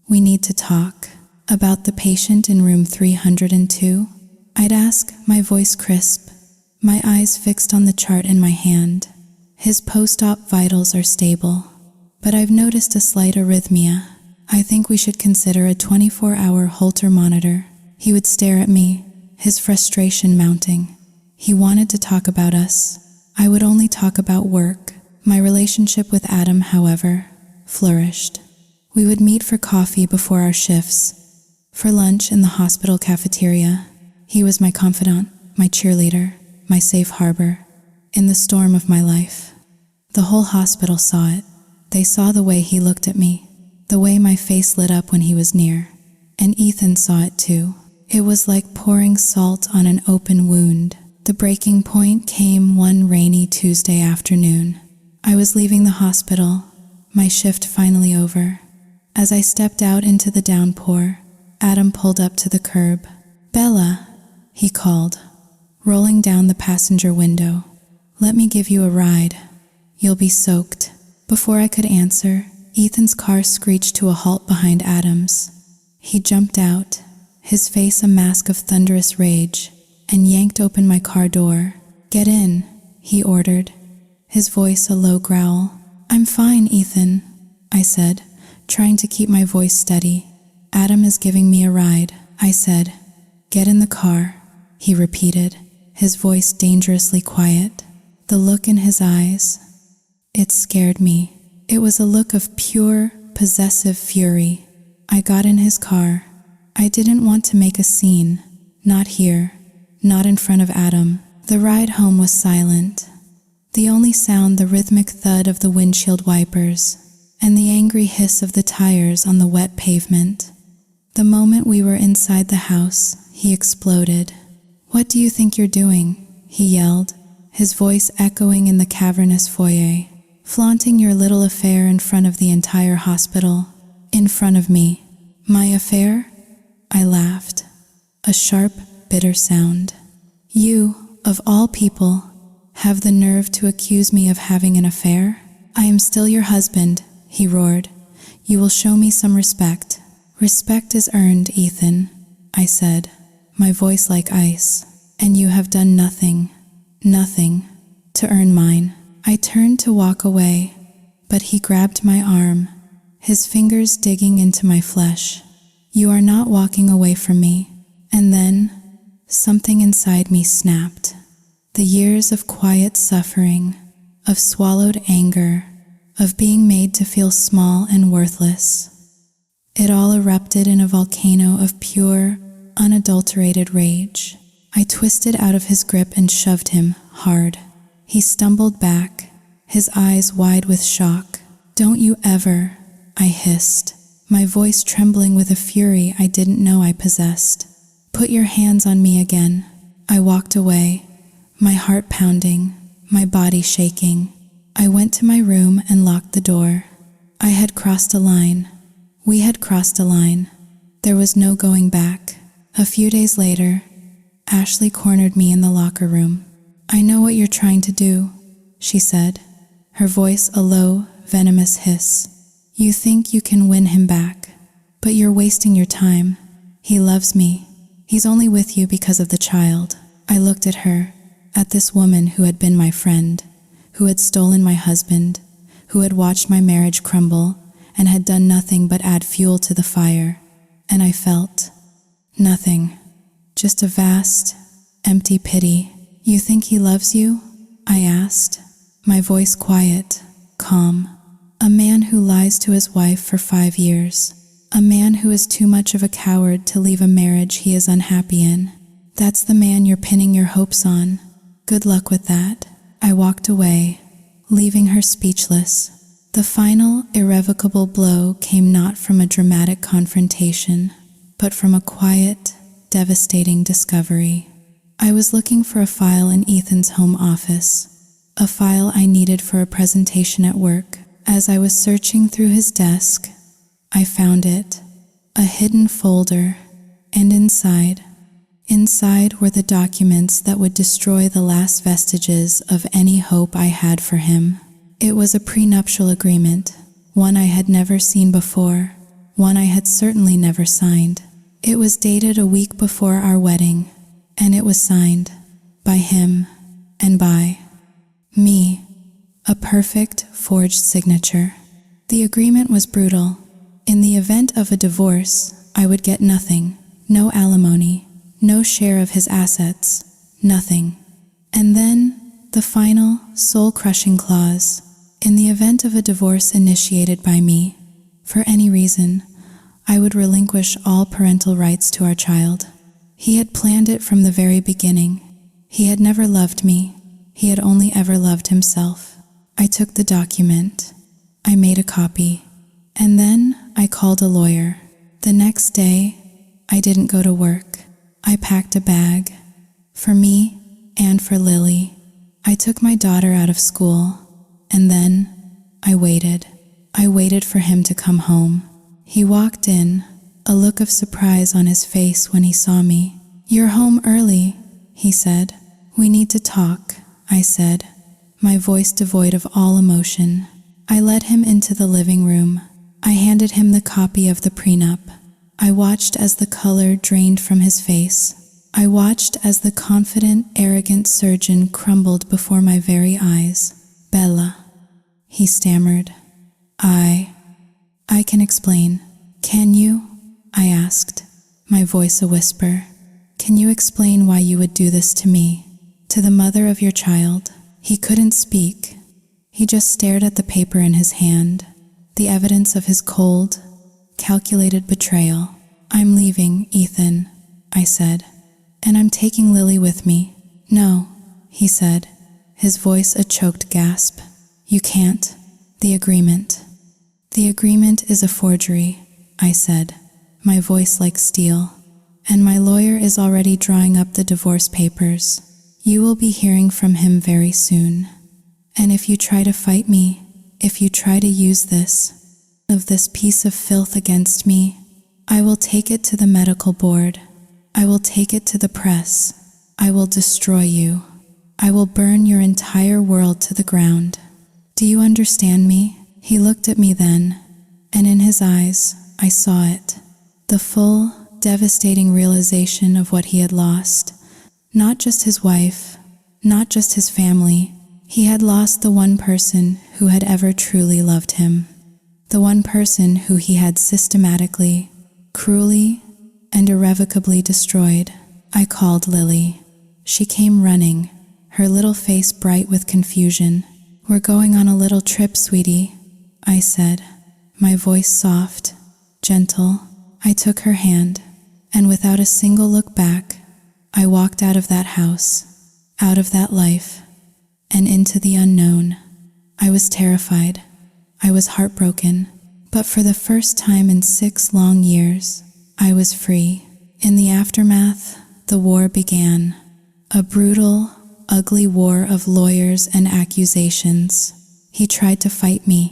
"We need to talk about the patient in room 302. I'd ask, my voice crisp, my eyes fixed on the chart in my hand. "His post-op vitals are stable, but I've noticed a slight arrhythmia. I think we should consider a 24-hour Holter monitor." He would stare at me, his frustration mounting. He wanted to talk about us. I would only talk about work. My relationship with Adam, however, flourished. We would meet for coffee before our shifts, for lunch in the hospital cafeteria. He was my confidant, my cheerleader, my safe harbor, in the storm of my life. The whole hospital saw it. They saw the way he looked at me, the way my face lit up when he was near. And Ethan saw it too. It was like pouring salt on an open wound. The breaking point came one rainy Tuesday afternoon. I was leaving the hospital, my shift finally over. As I stepped out into the downpour, Adam pulled up to the curb. "Bella," he called, rolling down the passenger window. "Let me give you a ride. You'll be soaked." Before I could answer, Ethan's car screeched to a halt behind Adam's. He jumped out, his face a mask of thunderous rage, and yanked open my car door. "Get in," he ordered, his voice a low growl. "I'm fine, Ethan," I said, trying to keep my voice steady. "Adam is giving me a ride," I said. "Get in the car," he repeated, his voice dangerously quiet. The look in his eyes, it scared me. It was a look of pure, possessive fury. I got in his car. I didn't want to make a scene. Not here. Not in front of Adam. The ride home was silent. The only sound the rhythmic thud of the windshield wipers and the angry hiss of the tires on the wet pavement. The moment we were inside the house, he exploded. "What do you think you're doing?" he yelled, his voice echoing in the cavernous foyer. "Flaunting your little affair in front of the entire hospital. In front of me." "My affair?" I laughed. A sharp, bitter sound. "You, of all people, have the nerve to accuse me of having an affair? I am still your husband," he roared. "You will show me some respect." "Respect is earned, Ethan," I said, my voice like ice. "And you have done nothing, to earn mine." I turned to walk away, but he grabbed my arm, his fingers digging into my flesh. "You are not walking away from me." And then, something inside me snapped. The years of quiet suffering, of swallowed anger, of being made to feel small and worthless. It all erupted in a volcano of pure, unadulterated rage. I twisted out of his grip and shoved him hard. He stumbled back, his eyes wide with shock. "Don't you ever," I hissed, my voice trembling with a fury I didn't know I possessed. "Put your hands on me again." I walked away, my heart pounding, my body shaking. I went to my room and locked the door. I had crossed a line. We had crossed a line. There was no going back. A few days later, Ashley cornered me in the locker room. "I know what you're trying to do," she said, her voice a low, venomous hiss. "You think you can win him back, but you're wasting your time. He loves me. He's only with you because of the child." I looked at her, at this woman who had been my friend, who had stolen my husband, who had watched my marriage crumble and had done nothing but add fuel to the fire. And I felt nothing, just a vast, empty pity. "You think he loves you?" I asked, my voice quiet, calm. "A man who lies to his wife for 5 years. A man who is too much of a coward to leave a marriage he is unhappy in. That's the man you're pinning your hopes on. Good luck with that." I walked away, leaving her speechless. The final, irrevocable blow came not from a dramatic confrontation, but from a quiet, devastating discovery. I was looking for a file in Ethan's home office, a file I needed for a presentation at work. As I was searching through his desk, I found it, a hidden folder, and inside were the documents that would destroy the last vestiges of any hope I had for him. It was a prenuptial agreement, one I had never seen before, one I had certainly never signed. It was dated a week before our wedding, and it was signed by him and by me, a perfect forged signature. The agreement was brutal. In the event of a divorce, I would get nothing, no alimony, no share of his assets, nothing. And then, the final, soul-crushing clause. In the event of a divorce initiated by me, for any reason, I would relinquish all parental rights to our child. He had planned it from the very beginning. He had never loved me. He had only ever loved himself. I took the document. I made a copy. And then I called a lawyer. The next day, I didn't go to work. I packed a bag. For me and for Lily. I took my daughter out of school. And then I waited. I waited for him to come home. He walked in, a look of surprise on his face when he saw me. "You're home early," he said. "We need to talk," I said, my voice devoid of all emotion. I led him into the living room. I handed him the copy of the prenup. I watched as the color drained from his face. I watched as the confident, arrogant surgeon crumbled before my very eyes. "Bella," he stammered. I can explain." "Can you?" I asked, my voice a whisper. "Can you explain why you would do this to me, to the mother of your child?" He couldn't speak. He just stared at the paper in his hand, the evidence of his cold, calculated betrayal. "I'm leaving, Ethan," I said, "and I'm taking Lily with me." "No," he said, his voice a choked gasp. "You can't. The agreement." "The agreement is a forgery," I said, my voice like steel. "And my lawyer is already drawing up the divorce papers. You will be hearing from him very soon. And if you try to fight me, if you try to use this piece of filth against me, I will take it to the medical board. I will take it to the press. I will destroy you. I will burn your entire world to the ground. Do you understand me?" He looked at me then, and in his eyes, I saw it. The full, devastating realization of what he had lost. Not just his wife, not just his family. He had lost the one person who had ever truly loved him. The one person who he had systematically, cruelly, and irrevocably destroyed. I called Lily. She came running, her little face bright with confusion. "We're going on a little trip, sweetie," I said, my voice soft, gentle. I took her hand, and without a single look back, I walked out of that house, out of that life, and into the unknown. I was terrified. I was heartbroken. But for the first time in 6 long years, I was free. In the aftermath, the war began. A brutal, ugly war of lawyers and accusations. He tried to fight me.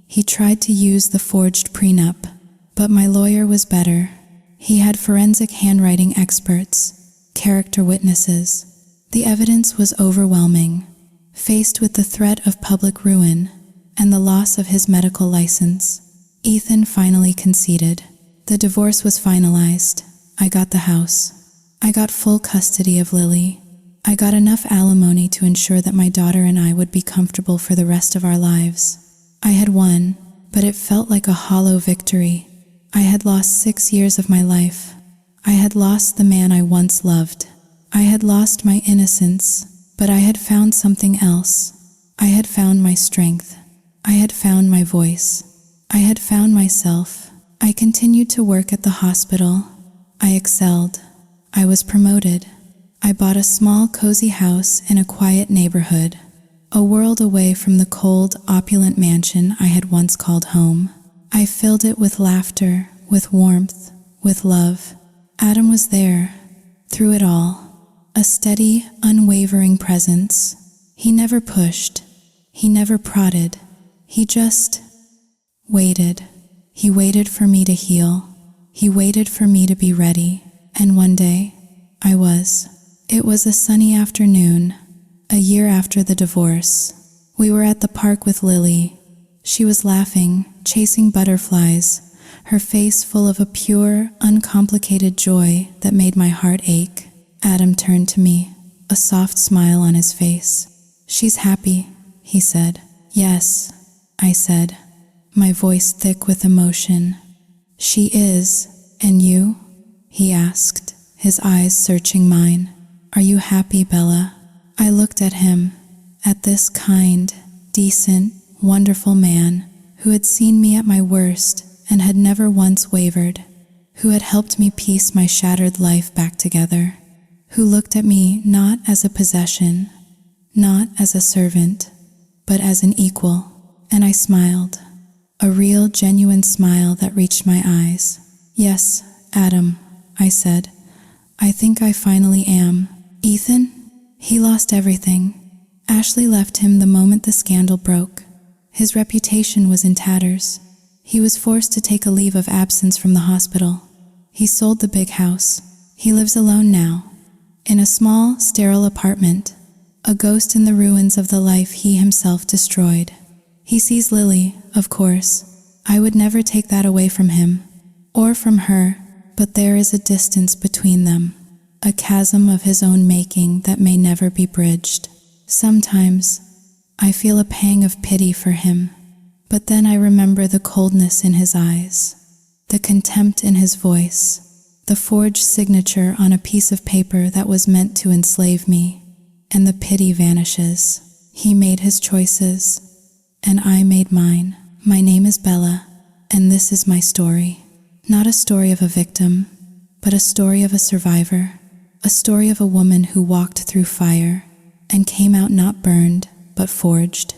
He tried to use the forged prenup, but my lawyer was better. He had forensic handwriting experts, character witnesses. The evidence was overwhelming. Faced with the threat of public ruin and the loss of his medical license, Ethan finally conceded. The divorce was finalized. I got the house. I got full custody of Lily. I got enough alimony to ensure that my daughter and I would be comfortable for the rest of our lives. I had won, but it felt like a hollow victory. I had lost 6 years of my life. I had lost the man I once loved. I had lost my innocence, but I had found something else. I had found my strength. I had found my voice. I had found myself. I continued to work at the hospital. I excelled. I was promoted. I bought a small, cozy house in a quiet neighborhood, a world away from the cold, opulent mansion I had once called home. I filled it with laughter, with warmth, with love. Adam was there, through it all, a steady, unwavering presence. He never pushed. He never prodded. He just waited. He waited for me to heal. He waited for me to be ready. And one day, I was. It was a sunny afternoon, a year after the divorce. We were at the park with Lily. She was laughing, chasing butterflies, her face full of a pure, uncomplicated joy that made my heart ache. Adam turned to me, a soft smile on his face. "She's happy," he said. "Yes," I said, my voice thick with emotion. "She is, and you?" he asked, his eyes searching mine. "Are you happy, Bella?" I looked at him, at this kind, decent, wonderful man who had seen me at my worst and had never once wavered, who had helped me piece my shattered life back together, who looked at me not as a possession, not as a servant, but as an equal. And I smiled, a real, genuine smile that reached my eyes. "Yes, Adam," I said, "I think I finally am." "Ethan?" "He lost everything. Ashley left him the moment the scandal broke. His reputation was in tatters. He was forced to take a leave of absence from the hospital. He sold the big house. He lives alone now, in a small, sterile apartment, a ghost in the ruins of the life he himself destroyed. He sees Lily, of course. I would never take that away from him, or from her, but there is a distance between them, a chasm of his own making that may never be bridged. Sometimes I feel a pang of pity for him, but then I remember the coldness in his eyes, the contempt in his voice, the forged signature on a piece of paper that was meant to enslave me, and the pity vanishes. He made his choices, and I made mine. My name is Bella, and this is my story. Not a story of a victim, but a story of a survivor, a story of a woman who walked through fire and came out not burned, but forged.